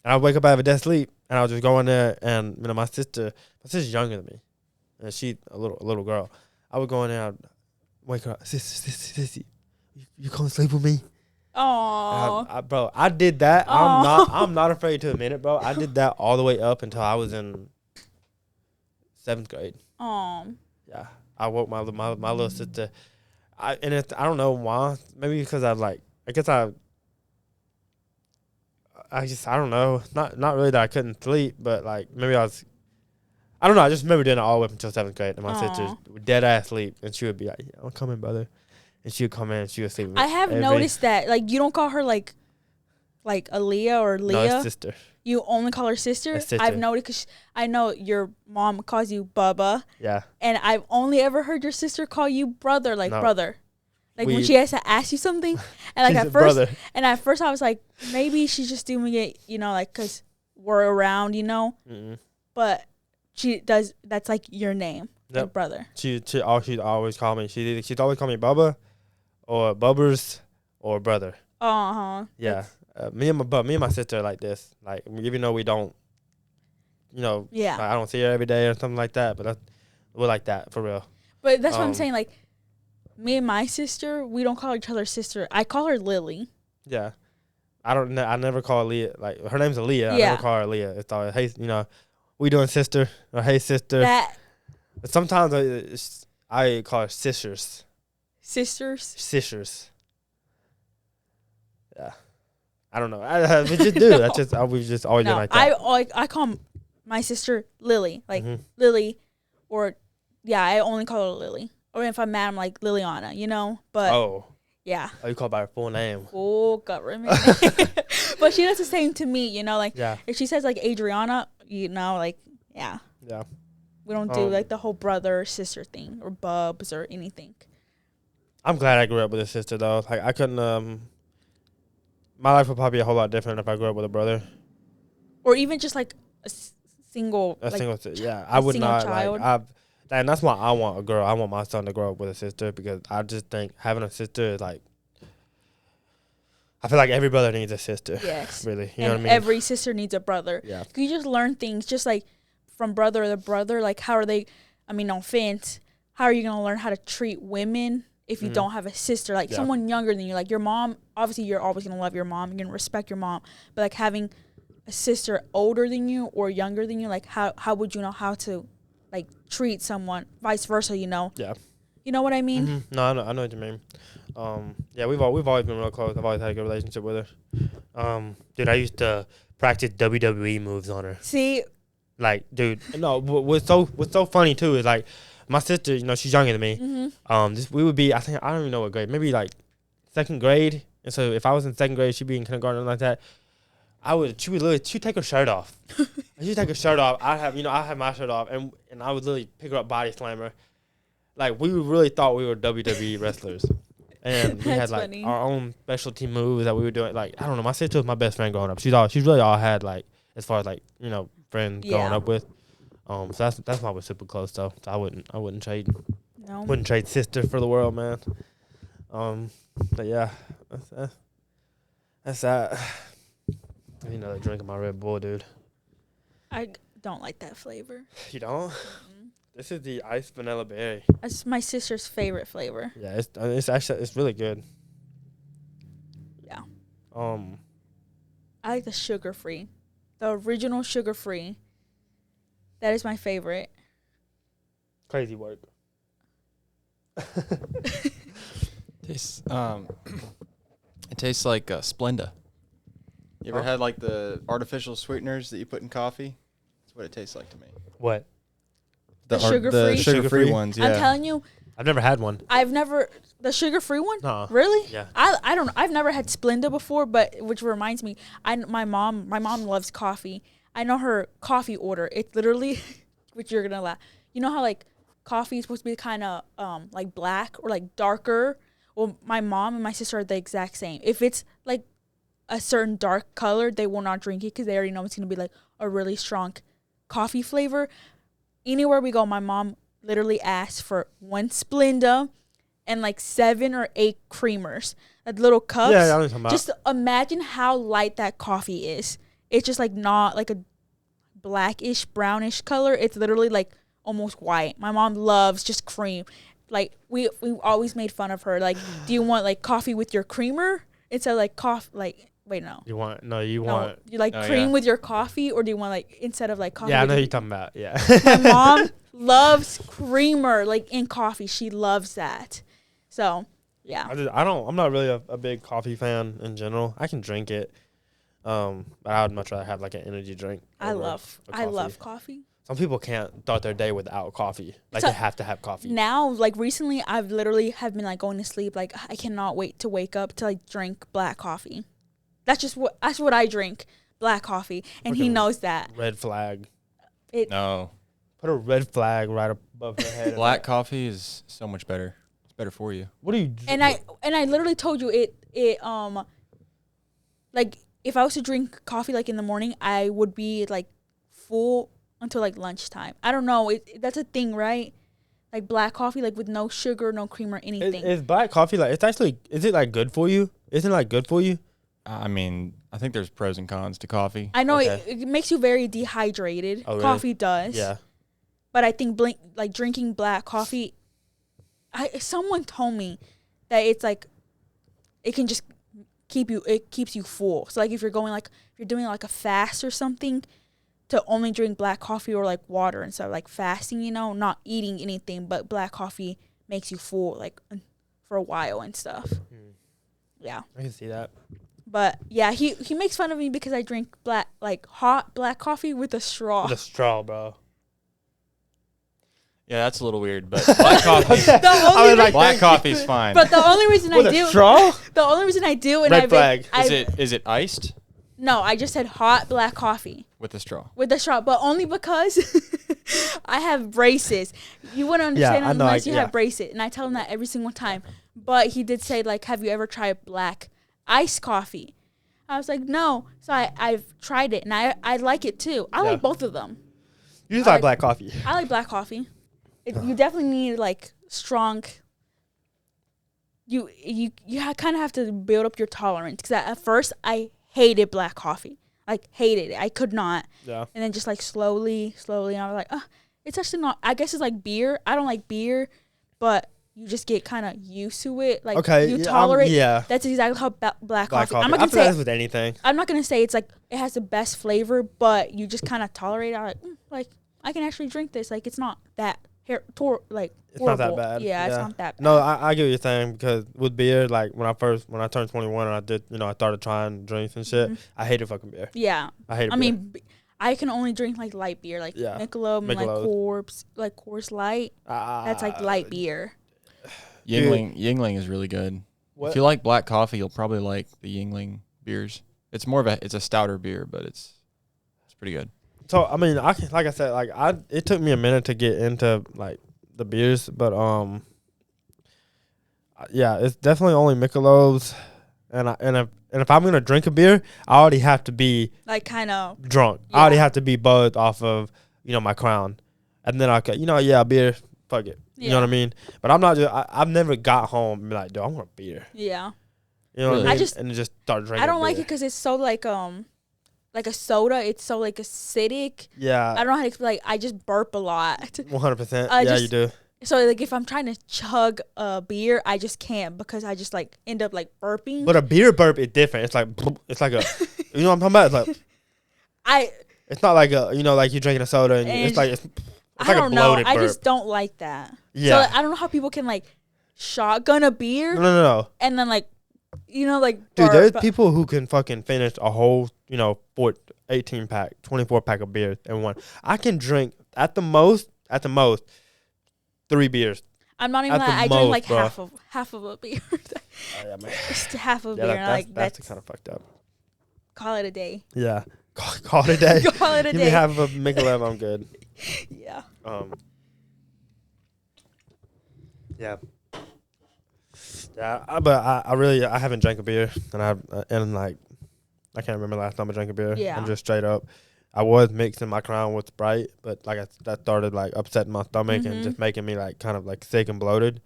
B: and I wake up out of a dead sleep, and I was just going there, and my sister's younger than me, and she's a little girl. I would go in there, I'd wake her up, sissy, you come sleep with me?
A: Oh,
B: bro, I did that. Aww. I'm not afraid to admit it, bro. I did that all the way up until I was in 7th grade. Yeah, I woke my little sister. I don't know why. Maybe because I don't know. Not really that I couldn't sleep, but like maybe I don't know. I just remember doing it all the way up until 7th grade, and my sister would dead ass sleep, and she would be like, "Yeah, I'm coming, brother," and she would come in and she would sleep.
A: I have noticed that, like, you don't call her like Aaliyah or Leah.
B: No, it's sister.
A: You only call her sister?
B: Sister.
A: I've noticed because I know your mom calls you Bubba.
B: Yeah.
A: And I've only ever heard your sister call you brother, brother. Like when she has to ask you something, and like at first I was like, maybe she's just doing it, like because we're around,
B: Mm-mm.
A: But she does. That's like your name,
B: yep.
A: like brother.
B: She'd always call me. She'd always call me Bubba, or Bubbers, or brother. Yeah, me and my sister are like this. Like even though we don't,
A: yeah,
B: I don't see her every day or something like that, but we're like that for real.
A: But that's what I'm saying. Like me and my sister, we don't call each other sister. I call her Lily.
B: Yeah, I never call Leah. Like her name's Aaliyah. I never call her Leah. It's always hey, we doing sister or hey sister. But sometimes I call her sisters. Sisters. Yeah, I don't know. We just do. We've just always been like that.
A: I call my sister Lily, like Lily, or I only call her Lily. Or if I'm mad, I'm like Liliana, But yeah.
B: Oh, you call by her full name.
A: Full government. But she does the same to me, if she says like Adriana, yeah.
B: Yeah.
A: We don't do like the whole brother or sister thing or bubs or anything.
B: I'm glad I grew up with a sister though. Like I couldn't my life would probably be a whole lot different if I grew up with a brother.
A: Or even just like a single
B: yeah. I would not
A: child.
B: And that's why I want a girl. I want my son to grow up with a sister because I just think having a sister is like, I feel like every brother needs a sister.
A: Yes.
B: Really. You know what I mean?
A: Every sister needs a brother.
B: Yeah.
A: You just learn things just like from brother to brother. Like how are they, no offense, how are you gonna learn how to treat women if you don't have a sister, like someone younger than you, like your mom? Obviously, you're always gonna love your mom. You're gonna respect your mom, but like having a sister older than you or younger than you, like how would you know how to like treat someone? Vice versa, you know?
B: Yeah.
A: You know what I mean?
B: Mm-hmm. No, I know what you mean. Yeah, we've always been real close. I've always had a good relationship with her. Dude, I used to practice WWE moves on her.
A: See,
B: like, dude, no. What's so funny too is like my sister. You know, she's younger than me.
A: Mm-hmm.
B: We would be. I don't even know what grade. Maybe like second grade. And so if I was in second grade, she'd be in kindergarten or like that. She'd take her shirt off. She'd take her shirt off. I'd have my shirt off, and I would literally pick her up, body slam her. Like, we really thought we were WWE wrestlers. And we had, like, funny. Our own specialty moves that we were doing. Like, I don't know. My sister was my best friend growing up. She's really all I had, like, as far as, like, you know, friends growing up with. So that's why we're super close, though. So I wouldn't trade. No. Wouldn't trade sister for the world, man. But, yeah. That's that. You know, drinking my Red Bull, dude.
A: I don't like that flavor.
B: You don't? Mm-hmm. This is the iced vanilla berry.
A: That's my sister's favorite flavor.
B: Yeah, it's really good.
A: Yeah. I like the sugar-free. The original sugar-free. That is my favorite.
B: Crazy work.
C: It tastes like Splenda. You ever had like the artificial sweeteners that you put in coffee? That's what it tastes like to me.
B: What?
A: The sugar-free?
C: The sugar-free ones, yeah.
A: I'm telling you.
B: I've never had one.
A: The sugar-free one?
B: No.
A: Really?
B: Yeah.
A: I don't know. I've never had Splenda before, but which reminds me, my mom loves coffee. I know her coffee order. It's literally, which you're going to laugh. You know how like coffee is supposed to be kind of like black or like darker? Well, my mom and my sister are the exact same. If it's like a certain dark color, they will not drink it because they already know it's going to be like a really strong coffee flavor. Anywhere we go, my mom literally asks for 1 Splenda and like 7 or 8 creamers. Like little cups.
B: Yeah, I know what you're talking about.
A: Just imagine how light that coffee is. It's just like not like a blackish, brownish color. It's literally like almost white. My mom loves just cream. Like we always made fun of her. Like, do you want like coffee with your creamer instead of like coffee? Like, wait, no.
B: You want
A: you like cream with your coffee, or do you want like instead of like coffee?
B: Yeah, I know what you're talking about. Yeah.
A: My mom loves creamer like in coffee. She loves that. So yeah.
B: I'm not really a big coffee fan in general. I can drink it. But I would much rather have like an energy drink.
A: I love coffee.
B: Some people can't start their day without coffee. Like, they have to have coffee.
A: Now, like, recently, I've literally have been, like, going to sleep. Like, I cannot wait to wake up to, like, drink black coffee. That's what I drink, black coffee. And he knows that.
B: Red flag.
C: No.
B: Put a red flag right above her head.
C: Black coffee is so much better. It's better for you.
B: What do you...
A: And I literally told you like, if I was to drink coffee, like, in the morning, I would be, like, full until like lunchtime. I don't know. That's a thing, right? Like black coffee, like with no sugar, no cream or anything.
B: Is black coffee like is it like good for you? Isn't it like good for you?
C: I mean, I think there's pros and cons to coffee.
A: I know it makes you very dehydrated. Oh, really? Coffee does.
B: Yeah.
A: But I think like drinking black coffee, someone told me that it's like it can just keeps you full. So like if you're doing like a fast or something, to only drink black coffee or like water instead of like fasting, you know, not eating anything, but black coffee makes you full like for a while and stuff. Yeah.
B: I can see that.
A: But yeah, he makes fun of me because I drink hot black coffee with a straw.
B: With a straw, bro.
C: Yeah, that's a little weird, but black coffee. Black coffee's fine.
A: But the only reason
B: with a straw?
A: The only reason I do, and
B: red flag.
C: Is it iced?
A: No, I just said hot black coffee.
C: With the straw.
A: With the straw, but only because I have braces. You wouldn't understand unless you have braces. And I tell him that every single time. But he did say, like, have you ever tried black iced coffee? I was like, no. So I've tried it, and I like it, too. I like both of them.
B: You just like black coffee.
A: I like black coffee. You definitely need, like, strong... You kind of have to build up your tolerance. Because at first, I hated black coffee. Like, hated it. I could not.
B: Yeah.
A: And then just, like, slowly, and I was like, it's actually not, I guess it's like beer. I don't like beer. but you just get kind of used to it. Like
B: Okay,
A: you
B: yeah,
A: tolerate.
B: yeah.
A: That's exactly how black coffee.
B: I
A: I'm not
B: feel
A: gonna say.
B: that's with anything.
A: I'm not gonna say it's like it has the best flavor, but you just kind of tolerate it. Like I can actually drink this. Like it's not that
B: It's not that bad.
A: Yeah, it's not that bad.
B: No, I get what you're saying, because with beer, like when I turned 21 and I did, I started trying drinks and shit. I hated fucking beer.
A: Yeah.
B: I hated beer.
A: I mean, I can only drink like light beer, like Michelob and like Coors Light. That's like light beer.
C: Yingling is really good.
B: What?
C: If you like black coffee, you'll probably like the Yingling beers. It's it's a stouter beer, but it's pretty good.
B: So I mean, like I said, it took me a minute to get into like the beers, but yeah, it's definitely only Michelob's, and if I'm gonna drink a beer, I already have to be
A: like kind of
B: drunk. I already have to be buzzed off of my Crown, and then beer, fuck it. You know what I mean? But I'm not just. I've never got home and be like, dude, I want a beer.
A: Yeah.
B: You know what I mean?
A: and
B: just start drinking.
A: I don't like it because it's so like a soda. It's so like acidic.
B: Yeah.
A: I don't know how to explain. Like I just burp a lot.
B: 100%. Yeah, you do.
A: So like if I'm trying to chug a beer, I just can't because I just like end up like burping.
B: But a beer burp is different. It's like a, you know what I'm talking about? It's like it's not like like you drinking a soda and it's like
A: I don't know. I just don't like that.
B: Yeah.
A: So like, I don't know how people can like shotgun a beer.
B: No.
A: And then like, like
B: dude, there's people who can fucking finish a whole 18 pack, 24 pack of beers in one. I can drink at the most 3 beers.
A: I'm not even lying. I drink like
B: bro.
A: half of a beer.
B: Yeah, man.
A: Just half of a beer.
B: That's kind of fucked up.
A: Call it a day.
B: Yeah. Call it a day.
A: Call it a
B: Give
A: day.
B: me half of a Michelob, I'm good.
A: Yeah.
B: Yeah. Yeah, but I haven't drank a beer, and I can't remember last time I drank a beer.
A: Yeah.
B: I'm just straight up. I was mixing my Crown with Sprite, but that started like upsetting my stomach and just making me like kind of like sick and bloated.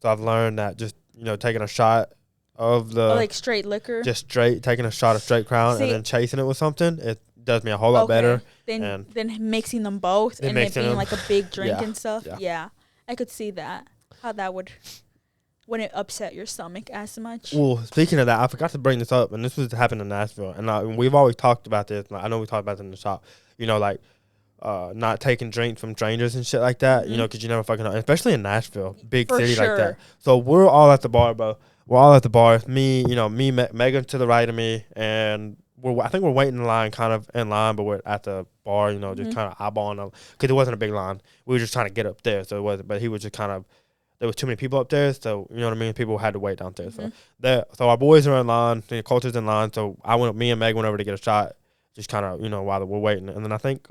B: So I've learned that just taking a shot of the
A: like straight liquor,
B: just taking a shot of straight Crown and then chasing it with something, it does me a whole lot better.
A: Then mixing them both and it being like a big drink and stuff. Yeah, I could see that how that wouldn't upset your stomach as much.
B: Well, speaking of that, I forgot to bring this up, and this was happening in Nashville, and we've always talked about this. I know we talked about it in the shop. Like not taking drinks from strangers and shit like that. Because you never fucking know, especially in Nashville, big city like that. So we're all at the bar, bro. We're all at the bar. Me, Megan to the right of me, and I think we're waiting in line, but we're at the bar, just kind of eyeballing them because it wasn't a big line. We were just trying to get up there, so it wasn't. But he was just kind of. There was too many people up there, so you know what I mean. People had to wait downstairs. So our boys are in line, the culture's in line. So me and Meg went over to get a shot, just kind of while we're waiting. And then I think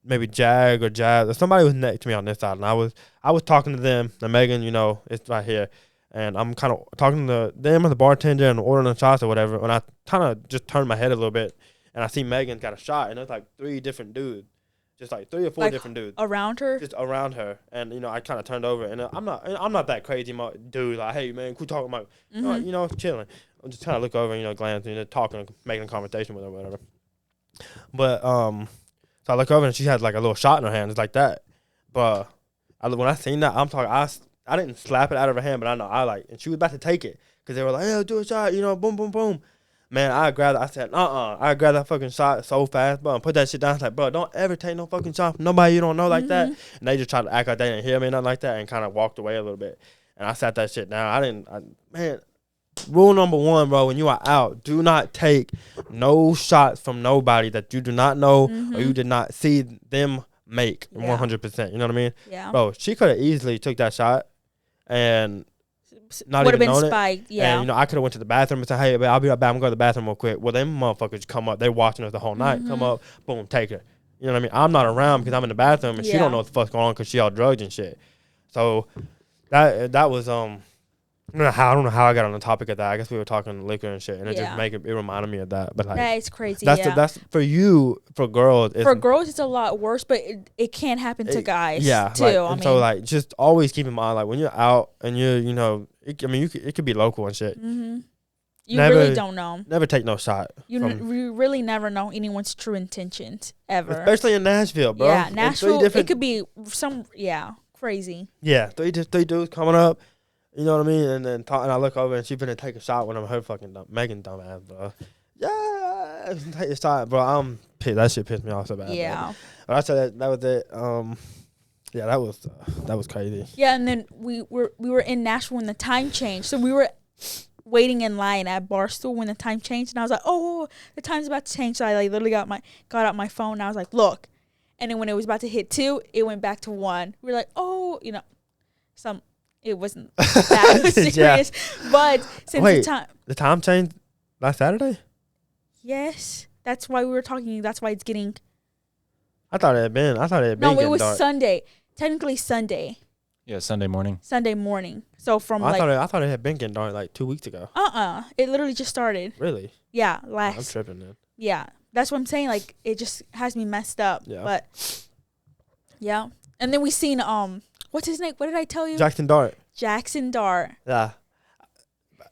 B: maybe Jag or Jazz or somebody was next to me on this side, and I was talking to them. And Megan, it's right here, and I'm kind of talking to them and the bartender and ordering the shots or whatever. And I kind of just turned my head a little bit, and I see Megan got a shot, and it's like 3 different dudes. Just like 3 or 4 different dudes
A: around her.
B: Just around her, and I kind of turned over, and I'm not that crazy dude. Like, hey man, quit talking about, chilling. I'm just trying to look over, glancing, talking, making a conversation with her, whatever. But so I look over and she had like a little shot in her hand, just like that. But when I seen that, I'm talking, I didn't slap it out of her hand, but I know and she was about to take it because they were like, hey, do a shot, boom, boom, boom. Man, I said, I grabbed that fucking shot so fast, bro, and put that shit down. I was like, bro, don't ever take no fucking shot from nobody you don't know like that. And they just tried to act like they didn't hear me, nothing like that, and kind of walked away a little bit. And I sat that shit down. Man, rule number 1, bro, when you are out, do not take no shots from nobody that you do not know or you did not see them make 100%. You know what I mean?
A: Yeah.
B: Bro, she could have easily took that shot and not
A: would have
B: even
A: been spiked, yeah.
B: And I could have went to the bathroom and said, "Hey, I'll be right back. I'm going to the bathroom real quick." Well, them motherfuckers come up. They're watching us the whole night. Come up, boom, take her. You know what I mean? I'm not around because I'm in the bathroom and she don't know what the fuck's going on because she all drugged and shit. So that was I don't know how I got on the topic of that. I guess we were talking liquor and shit, and it reminded me of that. But like,
A: that is crazy.
B: That's for you. For girls,
A: it's a lot worse, but it can happen to guys.
B: Yeah,
A: too.
B: So just always keep in mind, like when you're out and it could be local and shit.
A: You really don't know.
B: Never take no shot.
A: You really never know anyone's true intentions ever.
B: Especially in Nashville, bro.
A: Yeah, Nashville. It could be crazy.
B: Yeah, three dudes coming up. You know what I mean? And then and I look over and she finna take a shot when I'm her fucking Megan dumbass, bro. Yeah, take a shot, bro. I'm pissed. That shit pissed me off so bad.
A: Yeah.
B: Bro. But I said that was it. Yeah, that was crazy.
A: Yeah, and then we were in Nashville when the time changed, so we were waiting in line at Barstool when the time changed, and I was like, "Oh, the time's about to change." So I like literally got out my phone, and I was like, "Look," and then when it was about to hit 2, it went back to 1. We were like, "Oh, you know, it wasn't that serious,"
B: Yeah.
A: but since
B: the time changed last Saturday.
A: Yes, that's why we were talking. That's why it's getting.
B: I thought it had been.
A: No, it was
B: dark.
A: Sunday. Technically Sunday.
C: Yeah, Sunday morning.
A: Sunday morning. So from
B: I thought it had been getting dark like 2 weeks ago.
A: It literally just started.
B: Really?
A: Yeah,
B: I'm tripping then.
A: Yeah, that's what I'm saying. Like it just has me messed up.
B: Yeah.
A: But yeah, and then we seen what's his name? What did I tell you?
B: Jackson Dart.
A: Jackson Dart.
B: Yeah.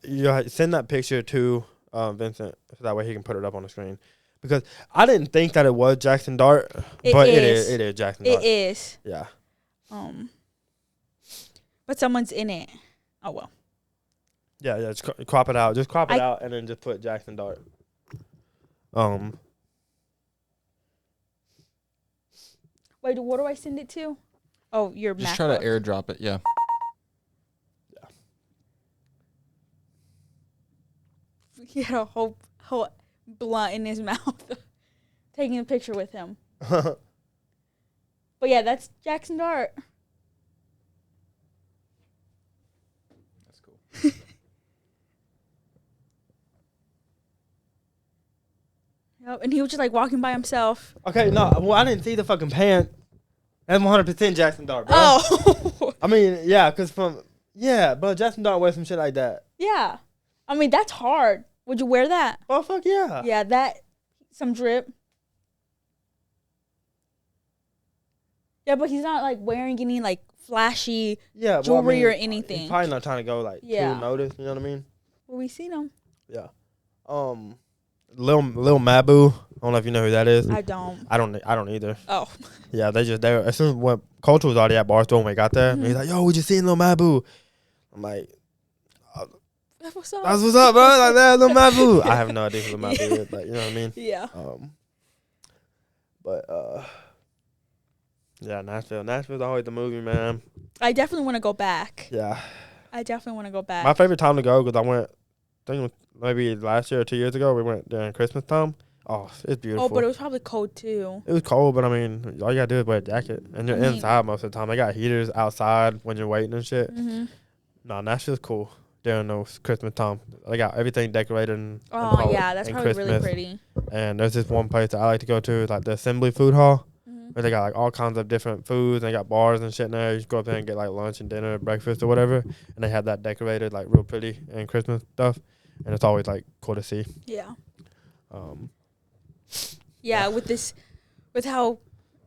B: You send that picture to Vincent so that way he can put it up on the screen. Because I didn't think that it was Jackson Dart, but it is Jackson Dart.
A: It is.
B: Yeah.
A: But someone's in it. Oh well.
B: Yeah, just crop it out. Just crop it out and then just put Jackson Dart.
A: Wait, what do I send it to? Oh, your
C: Just
A: MacBook.
C: try to airdrop it, yeah.
A: He had a whole blunt in his mouth, taking a picture with him. But yeah, that's Jackson Dart.
C: That's cool.
A: Yep, and he was just like walking by himself.
B: Okay, no, well, I didn't see the fucking pant. That's 100% Jackson Dart, bro.
A: Oh.
B: I mean, yeah, but Jackson Dart wears some shit like that.
A: Yeah. I mean, that's hard. Would you wear that?
B: Oh, fuck yeah.
A: Yeah, some drip. Yeah, but he's not like wearing any like flashy jewelry or anything.
B: He's probably not trying to go like too noticed, you know what I mean?
A: Well, we seen him.
B: Yeah. Lil Mabu. I don't know if you know who that is.
A: I don't.
B: I don't either.
A: Oh.
B: Yeah, they as soon as when Culture was already at Barstool when we got there, and he's like, "Yo, we just seen Lil Mabu." I'm like,
A: That's what's up.
B: "That's what's up, bro." Like that, Lil Mabu. I have no idea who Lil Mabu is, but you know what I mean?
A: Yeah.
B: Yeah, Nashville's always the movie, man.
A: I definitely want to go back.
B: Yeah.
A: I definitely want to go back.
B: My favorite time to go because I went, I think it was maybe last year or 2 years ago. We went during Christmas time. Oh, it's beautiful.
A: Oh, but it was probably cold too.
B: It was cold, but I mean, all you gotta do is wear a jacket, and you're inside most of the time. They got heaters outside when you're waiting and shit.
A: Mm-hmm.
B: No, Nashville's cool during those Christmas time. They got everything decorated. And
A: yeah, that's probably really pretty.
B: And there's this one place that I like to go to, like the Assembly Food Hall, where they got like all kinds of different foods. And they got bars and shit in there. You just go up there and get like lunch and dinner, breakfast or whatever. And they have that decorated like real pretty and Christmas stuff. And it's always like cool to see.
A: Yeah. Yeah, with how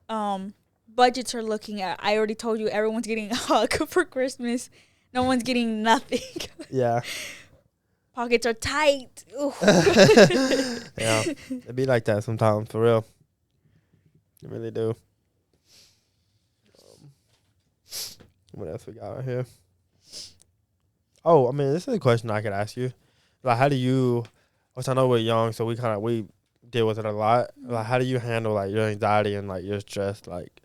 A: budgets are looking at, I already told you everyone's getting a hug for Christmas. No one's getting nothing.
B: Yeah.
A: Pockets are tight.
B: Yeah. It be like that sometimes, for real. It really do. What else we got right here? Oh, I mean, this is a question I could ask you. Like, how do you, which I know we're young, so we deal with it a lot. Like, how do you handle like your anxiety and like your stress? Like,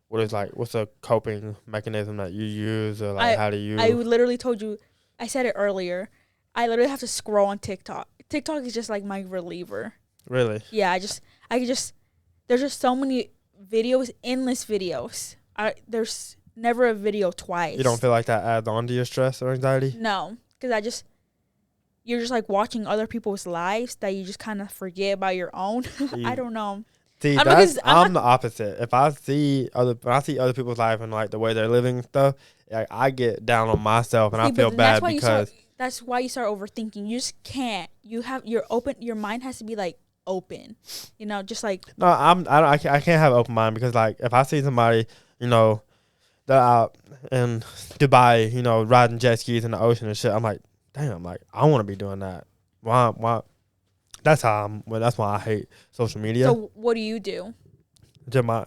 B: what's a coping mechanism that you use, or like how do you?
A: I literally told you, I said it earlier. I literally have to scroll on TikTok. TikTok is just like my reliever.
B: Really?
A: Yeah, there's just so many videos, endless videos. There's never a video twice.
B: You don't feel like that adds on to your stress or anxiety?
A: No, because you're just like watching other people's lives that you just kind of forget about your own. I don't know.
B: See, I'm the opposite. If I see other people's life and like the way they're living and stuff, like, I get down on myself and I feel bad because
A: that's why you start overthinking. You just can't. Your mind has to be like open. You know, just like
B: no, I can't have an open mind because like if I see somebody, you know, they're out in Dubai, you know, riding jet skis in the ocean and shit, I'm like, damn, like I want to be doing that. Why? That's why I hate social media.
A: So what do you do
B: to my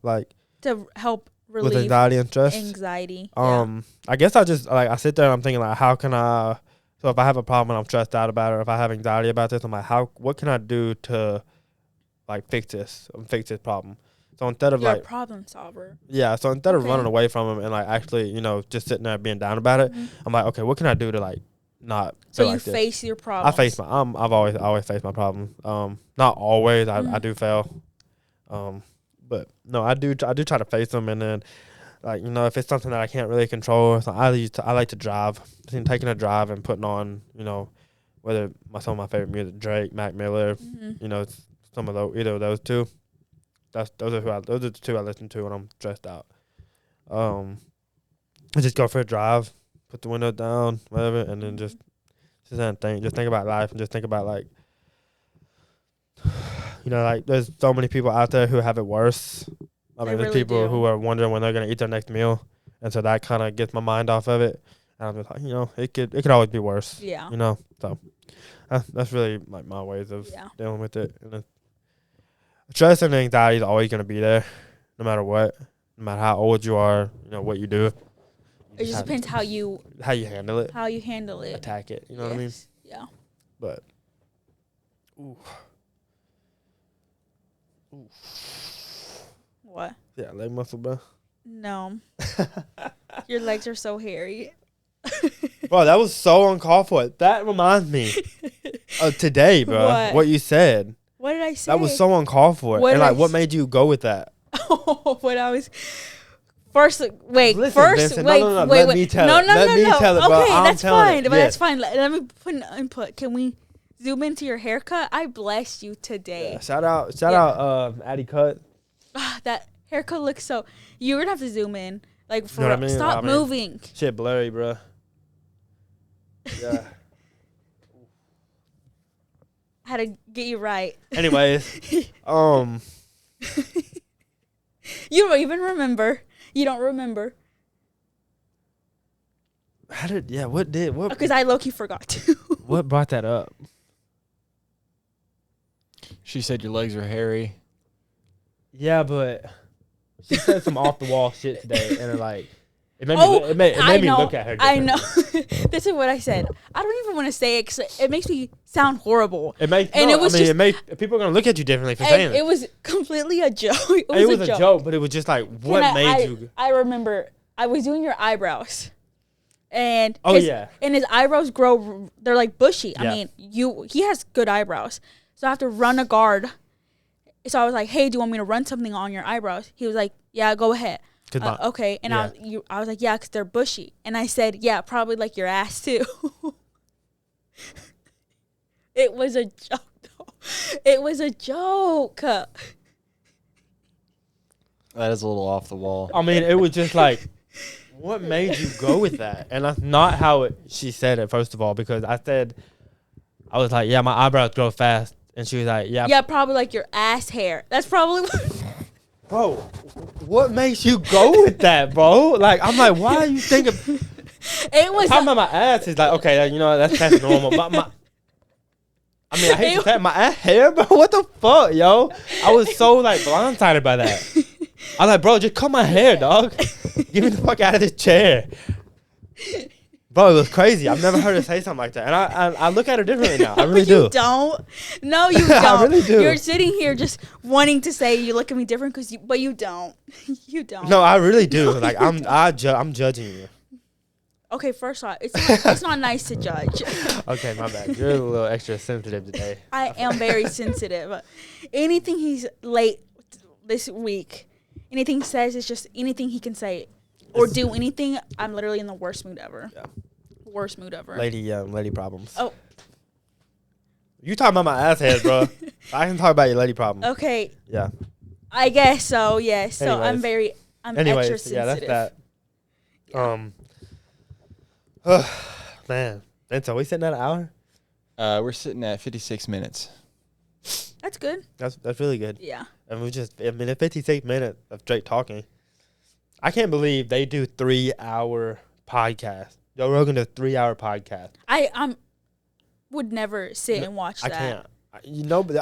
B: like
A: to help
B: with
A: relieve
B: anxiety and stress.
A: anxiety. Yeah.
B: I guess I just like I sit there and I'm thinking like, how can I? So if I have a problem and I'm stressed out about it, or if I have anxiety about this, I'm like, what can I do to like fix this problem? So instead of
A: You're
B: like
A: a problem solver.
B: yeah, so instead of
A: Okay.
B: running away from him and like actually just sitting there being down about it,
A: Mhm.
B: I'm like, okay, what can I do to like not
A: So
B: feel
A: you
B: like this?
A: face your
B: I
A: problems.
B: face my I've always faced my problems. Not always. I
A: Mhm.
B: do fail. But no, I do try to face them, and then like if it's something that I can't really control, so I like to drive. Taking a drive and putting on whether some of my favorite music, Drake, Mac Miller,
A: Mhm.
B: some of those, either of those two. Those are the two I listen to when I'm stressed out. I just go for a drive, put the window down, whatever, and then just think about life, and just think about like like there's so many people out there who have it worse. I
A: They
B: mean, there's
A: really
B: people
A: do.
B: who are wondering when they're gonna eat their next meal, and so that kind of gets my mind off of it. And I'm just like, it could always be worse.
A: Yeah.
B: So that's really like my ways of
A: Yeah.
B: dealing with it. And stress and anxiety is always gonna be there, no matter what, no matter how old you are, what you do.
A: It just depends how you
B: handle it,
A: handle it.
B: attack it. You know what I mean?
A: Yes. Yeah.
B: But, ooh,
A: What?
B: yeah, leg muscle, bro.
A: No. Your legs are so hairy.
B: Bro, that was so uncalled for. That reminds me of today, bro. What you said.
A: What did I say?
B: That was so uncalled for.
A: What
B: And
A: did I
B: like, what
A: s-
B: made you go with that?
A: When I was first, wait,
B: Listen,
A: first,
B: Vincent,
A: wait,
B: no,
A: wait,
B: let
A: wait.
B: me tell
A: no,
B: it.
A: no,
B: Let
A: no,
B: me
A: no.
B: tell it, bro.
A: Okay,
B: I'm
A: that's
B: telling
A: fine.
B: it.
A: But
B: Yes.
A: that's fine. Let me put an input. Can we zoom into your haircut? I blessed you today.
B: Yeah, shout out, Addy Cut.
A: That haircut looks so. You're gonna have to zoom in. Like, for
B: know what I mean?
A: stop
B: I mean-
A: moving.
B: Shit blurry, bro. Yeah.
A: How to get you right.
B: Anyways,
A: You don't even remember. You don't remember
B: what
A: because I low-key forgot to.
B: what brought that up?
C: She said your legs are hairy.
B: Yeah, but she said some off the wall shit today, and it made
A: Oh,
B: me it made
A: I
B: me
A: know.
B: look at her.
A: I
B: differently.
A: know. This is what I said. I don't even want to say it 'cause it makes me sound horrible.
B: It makes
A: And
B: no,
A: it was
B: I mean,
A: just-
B: it made people are gonna look at you differently for saying
A: And it was completely a joke. It
B: It
A: was,
B: was
A: a joke.
B: but it was just like,
A: And
B: what made you?
A: I remember I was doing your eyebrows. And
B: Oh,
A: his,
B: yeah.
A: and his eyebrows grow, they're like bushy.
B: Yeah.
A: I mean, he has good eyebrows. So I have to run a guard. So I was like, hey, do you want me to run something on your eyebrows? He was like, yeah, go ahead. Okay. And
B: Yeah.
A: I was like, yeah, because they're bushy. And I said, yeah, probably like your ass too. It was a joke, though. It was a joke.
C: That is a little off the wall.
B: I mean, it was just like, what made you go with that? And that's not how she said it. First of all, because I was like, yeah, my eyebrows grow fast, and she was like, yeah,
A: Yeah, probably like your ass hair. That's probably what.
B: bro. What makes you go with that, bro? Like, I'm like, why are you thinking?
A: It was.
B: Talking about my ass is like, okay, that's normal. But I hate to say it, my ass hair, bro. What the fuck, yo? I was so like blindsided by that. I was like, bro, just cut my hair, dog. Get me the fuck out of this chair. Bro, it was crazy. I've never heard her say something like that. And I look at her differently now. I really
A: You
B: do.
A: don't. No, you
B: I
A: don't.
B: really do.
A: You're sitting here just wanting to say you look at me different but you don't. You don't.
B: No, I really do. Like I'm judging you.
A: Okay, first off, it's not nice to judge.
B: Okay, my bad. You're a little extra sensitive today.
A: I am very sensitive. Anything he's late this week, anything he says is just anything he can say or do anything. I'm literally in the worst mood ever.
B: Yeah.
A: Worst mood ever.
B: Lady problems.
A: Oh.
B: You talking about my ass hairs, bro. I can talk about your lady problems.
A: Okay,
B: Yeah.
A: I guess so. Yes. So
B: Anyways.
A: I'm
B: Anyways,
A: extra
B: yeah,
A: sensitive.
B: that's that. Man. And so we sitting at an hour?
C: We're sitting at 56 minutes.
A: That's good.
B: That's really good.
A: Yeah.
B: And we just 56 minutes of straight talking. I can't believe they do 3-hour podcast. Joe Rogan does 3-hour podcast.
A: I would never sit and watch
B: I
A: that.
B: can't. But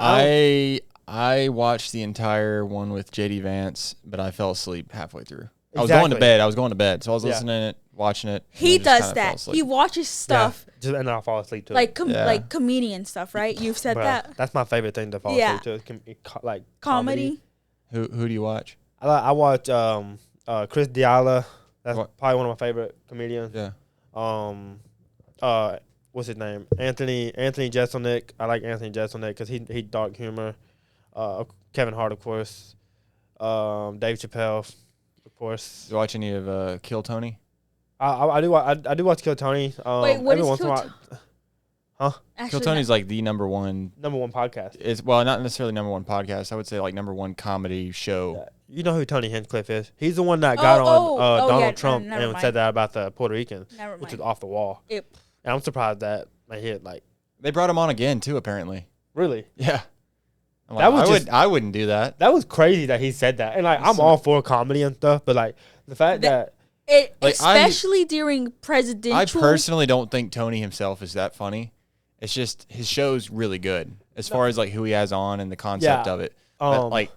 C: I watched the entire one with JD Vance, but I fell asleep halfway through. I was going to
B: Exactly.
C: bed. So I was
B: Yeah.
C: listening to it, watching it. and
A: He
C: then just
A: does
C: kinda fell
A: that.
C: asleep.
A: He watches stuff
B: Just and I'll fall asleep to
A: like
B: it.
C: Yeah.
A: like comedian stuff, right? You've said
B: Bruh,
A: that.
B: that's my favorite thing to fall
A: Yeah.
B: asleep to. Like
A: Comedy.
C: Who do you watch?
B: I watch Chris D'Elia. That's
C: What?
B: probably one of my favorite comedians.
C: Yeah.
B: What's his name? Anthony Jeselnik. I like Anthony Jeselnik because he dark humor. Kevin Hart, of course. Dave Chappelle, of course.
C: Do you watch any of Kill Tony?
B: I do watch Kill Tony.
A: Wait, what
B: every
A: is
B: once in a
A: Kill
B: while.
A: Actually,
C: Kill Tony's like the number one.
B: Number one podcast.
C: It's well, not necessarily number one podcast. I would say like number one comedy show.
B: Yeah. You know who Tony Hinchcliffe is? He's the one that got on Donald
A: yeah,
B: Trump
A: never
B: and
A: mind.
B: said that about the Puerto Rican,
A: Never
B: which
A: mind.
B: is off the wall.
A: Yep.
B: And I'm surprised that I hit like
C: They brought him on again too, apparently.
B: really.
C: Yeah. I'm
B: That was
C: I wouldn't do that.
B: That was crazy that he said that. And like I'm all for comedy and stuff, but like the fact that
C: Like,
A: Especially during presidential.
C: I personally don't think Tony himself is that funny. It's just his show's really good as far as like who he has on and the concept
B: Yeah.
C: of it. But,
B: um
C: like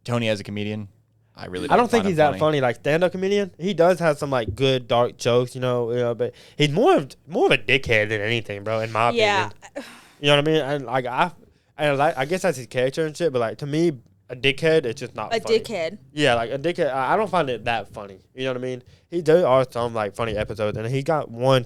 C: Tony as a comedian, I really
B: I don't think
C: find
B: he's
C: him
B: that funny. Like stand up comedian, he does have some like good dark jokes, you know, but he's more of a dickhead than anything, bro. In my
A: Yeah.
B: opinion, you know what I mean. And like I guess that's his character and shit. But like to me, a dickhead is just not
A: A
B: funny.
A: dickhead.
B: Yeah, like a dickhead. I don't find it that funny. You know what I mean? There are some like funny episodes, and he got one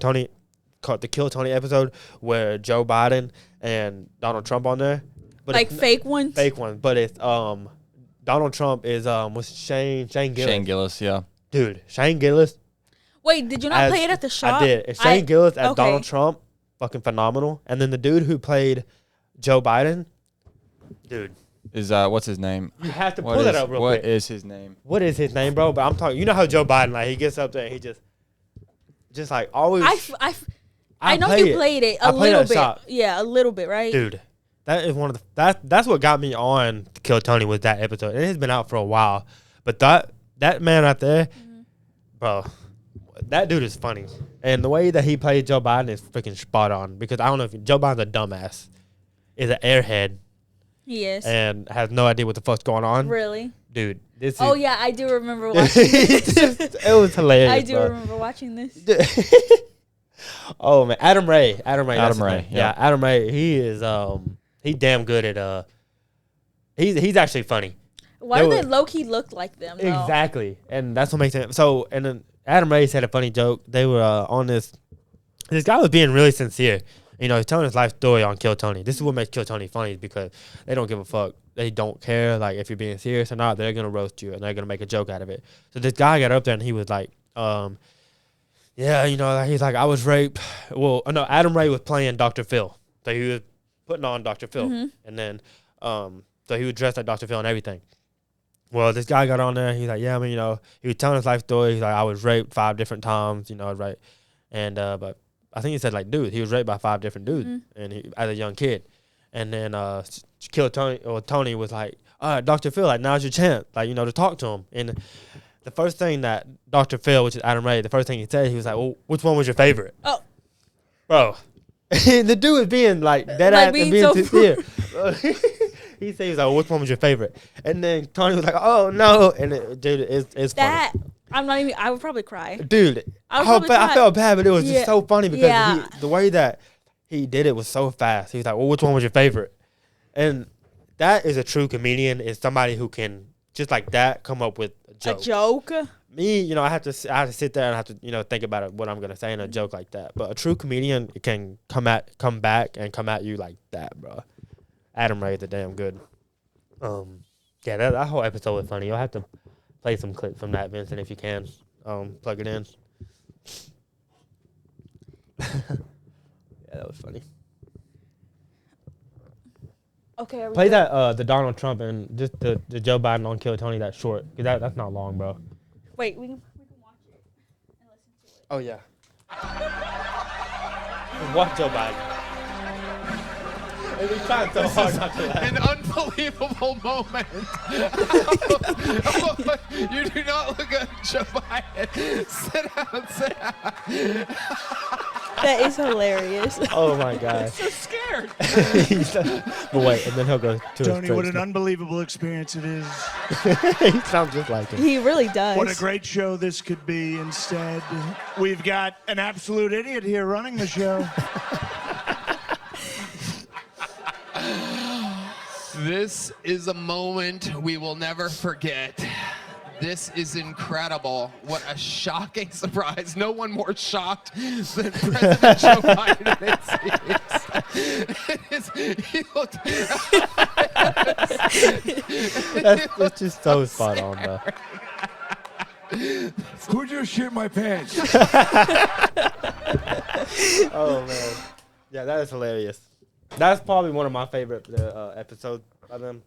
B: called the Kill Tony episode where Joe Biden and Donald Trump on there, but
A: Like
B: it's
A: fake ones.
B: fake one. But it's Donald Trump is was Shane Gillis.
C: Shane Gillis, yeah.
B: Dude, Shane Gillis.
A: Wait, did you not
B: as-
A: play it at the shop?
B: I did. It's Shane Gillis as
A: okay.
B: Donald Trump, fucking phenomenal. And then the dude who played Joe Biden, dude,
C: Is what's his name?
B: you have to
C: What
B: pull
C: is
B: that up real
C: what
B: quick.
C: is his name?
B: What is his name, bro? But I'm talking. You know how Joe Biden, like, he gets up there and he just like always.
A: I know
B: play
A: you
B: it.
A: played it
B: I
A: a
B: played
A: little
B: at
A: bit.
B: shop.
A: Yeah, a little bit, right?
B: Dude, that is one of the that's what got me on to Kill Tony was that episode. And it's been out for a while, but that man out there, bro, that dude is funny. And the way that he played Joe Biden is freaking spot on. Because I don't know if Joe Biden's a dumbass, is an airhead,
A: He is.
B: and has no idea what the fuck's going on.
A: Really?
B: Dude, this is.
A: Oh yeah, I do remember watching this.
B: it was hilarious.
A: I do
B: bro.
A: remember watching this.
B: Oh man, Adam Ray. that's
C: Adam
B: his
C: Ray,
B: name.
C: yeah.
B: Yeah, Adam Ray. He is he damn good at he's actually funny.
A: Why
B: They
A: do they
B: were-
A: low key look like them? Though?
B: Exactly, and that's what makes it. So, and then Adam Ray said a funny joke. They were on this. This guy was being really sincere. You know, he's telling his life story on Kill Tony. This is what makes Kill Tony funny is because they don't give a fuck. They don't care like if you're being serious or not. They're gonna roast you and they're gonna make a joke out of it. So this guy got up there and he was like, yeah, you know, he's like, I was raped. Well, no, Adam Ray was playing Dr. Phil. So he was putting on Dr. Phil.
A: Mm-hmm.
B: And then, so he was dressed like Dr. Phil and everything. Well, this guy got on there. He's like, yeah, I mean, you know, he was telling his life story. He's like, I was raped 5 different times, you know, right? And, but I think he said, like, dude, he was raped by 5 different dudes and he, as a young kid. And then, Tony was like, all right, Dr. Phil, like, now's your chance, like, you know, to talk to him. And the first thing that Dr. Phil, which is Adam Ray, the first thing he said, he was like, well, which one was your favorite?
A: Oh.
B: Bro. The dude was being, like, dead
A: Like
B: ass
A: being
B: and being
A: so
B: sincere. He said, he was like, well, which one was your favorite? And then Tony was like, oh, no. And, dude, it's
A: That
B: funny.
A: I'm not even. I would probably cry.
B: Dude,
A: I would
B: I
A: probably cry.
B: felt bad, but it was
A: Yeah.
B: just so funny because
A: Yeah.
B: the way that he did it was so fast. He was like, well, which one was your favorite? And that is a true comedian, is somebody who can, just like that, come up with a joke.
A: A joke.
B: Me, you know, I have to sit there and I have to, you know, think about it, what I'm going to say in a joke like that. But a true comedian can come back and come at you like that, bro. Adam Ray is damn good. Yeah, that whole episode was funny. You'll have to play some clips from that, Vincent, if you can. Plug it in. Yeah, that was funny.
A: Okay. Are we
B: Play
A: good?
B: that the Donald Trump and just the Joe Biden on Kill Tony, that short, because that's not long, bro.
A: Wait, we can watch it and listen to it.
B: Oh yeah. Watch Joe Biden. And we tried so hard not to laugh.
D: An unbelievable moment. You do not look at Joe Biden. Sit down, sit down.
A: That is hilarious.
B: Oh my god.
D: So scared.
B: But wait, and then he'll go to
E: Tony,
B: his
E: what an
B: tricks.
E: unbelievable experience it is.
B: He sounds just like him.
A: He really does.
E: What a great show this could be. Instead, we've got an absolute idiot here running the show.
D: This is a moment we will never forget. This is incredible. What a shocking surprise. No one more shocked than President Joe Biden. He looked.
B: That's just so spot on, though.
E: Who just shit my pants?
B: Oh man, yeah, that is hilarious. That's probably one of my favorite episodes of them.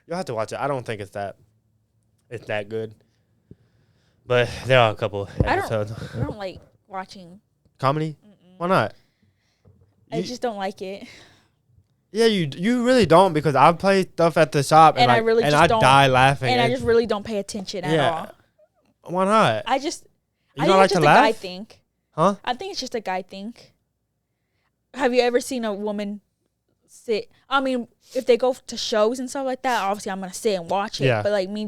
B: You'll have to watch it. I don't think it's that good, but there are a couple episodes.
A: I don't like watching.
B: Comedy? Why not?
A: I just don't like it.
B: Yeah, you really don't, because I play stuff at the shop
A: And I really
B: and
A: just
B: I
A: don't-
B: die laughing.
A: And I just really don't pay attention at all.
B: Why not?
A: I
B: You
A: think
B: don't
A: it's
B: like
A: just
B: to
A: a guy
B: laugh?
A: thing.
B: Huh?
A: I think it's just a guy thing. Have you ever seen a woman sit? I mean, if they go to shows and stuff like that, obviously I'm gonna sit and watch it.
B: Yeah.
A: But like me,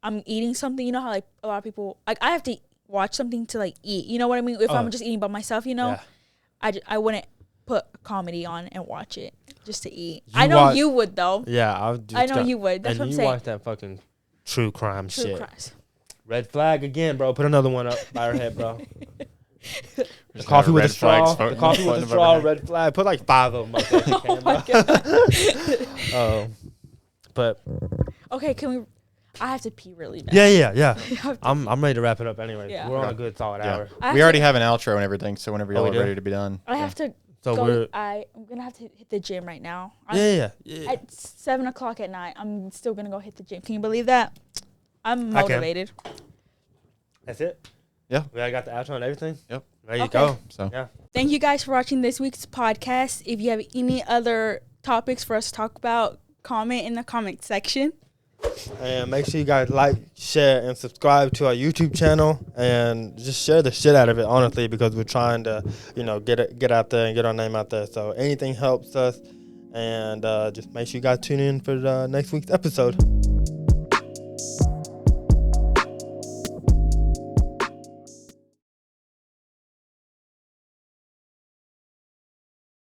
A: I'm eating something. You know how like a lot of people like I have to watch something to like eat. You know what I mean? If I'm just eating by myself,
B: Yeah.
A: I wouldn't put a comedy on and watch it just to eat.
B: You
A: I know
B: watch-
A: you would though.
B: Yeah,
A: I know you would. That's
B: and
A: what I'm
B: you
A: saying.
B: watch that fucking true crime
A: True
B: shit.
A: crimes.
B: Red flag again, bro. Put another one up by her head, bro. The
C: Just
B: coffee
C: have
B: with a
C: red flags
B: straw. The
C: floating-
B: coffee with
C: floating
B: a
C: above
B: straw.
C: her head.
B: Red flag. Put like 5 of them up there if you
A: Oh
B: can,
A: my
B: bro.
A: god.
B: Oh, but
A: Okay, can we? I have to pee really bad.
B: yeah.
A: I have to
B: I'm ready to wrap it up anyway.
A: Yeah.
B: We're on a
C: Okay.
B: good solid
C: Yeah.
B: hour.
A: I have
C: We
A: to-
C: already have an outro and everything, so whenever
B: Oh,
C: y'all
B: we
C: are
B: do?
C: ready to be done.
A: I have to
B: So
A: go.
B: we're
A: I'm gonna have to hit the gym right now. I'm,
B: yeah.
A: At 7:00 at night, I'm still gonna go hit the gym. Can you believe that? I'm
B: I can.
A: motivated.
B: That's it.
C: Yeah.
B: We already got the outro and everything.
C: Yep.
B: There you
A: Okay.
B: go.
C: So
B: Yeah.
A: Thank you guys for watching this week's podcast. If you have any other topics for us to talk about, comment in the comment section.
B: And make sure you guys like, share, and subscribe to our YouTube channel, and just share the shit out of it, honestly, because we're trying to, get out there and get our name out there. So anything helps us, and just make sure you guys tune in for next week's episode.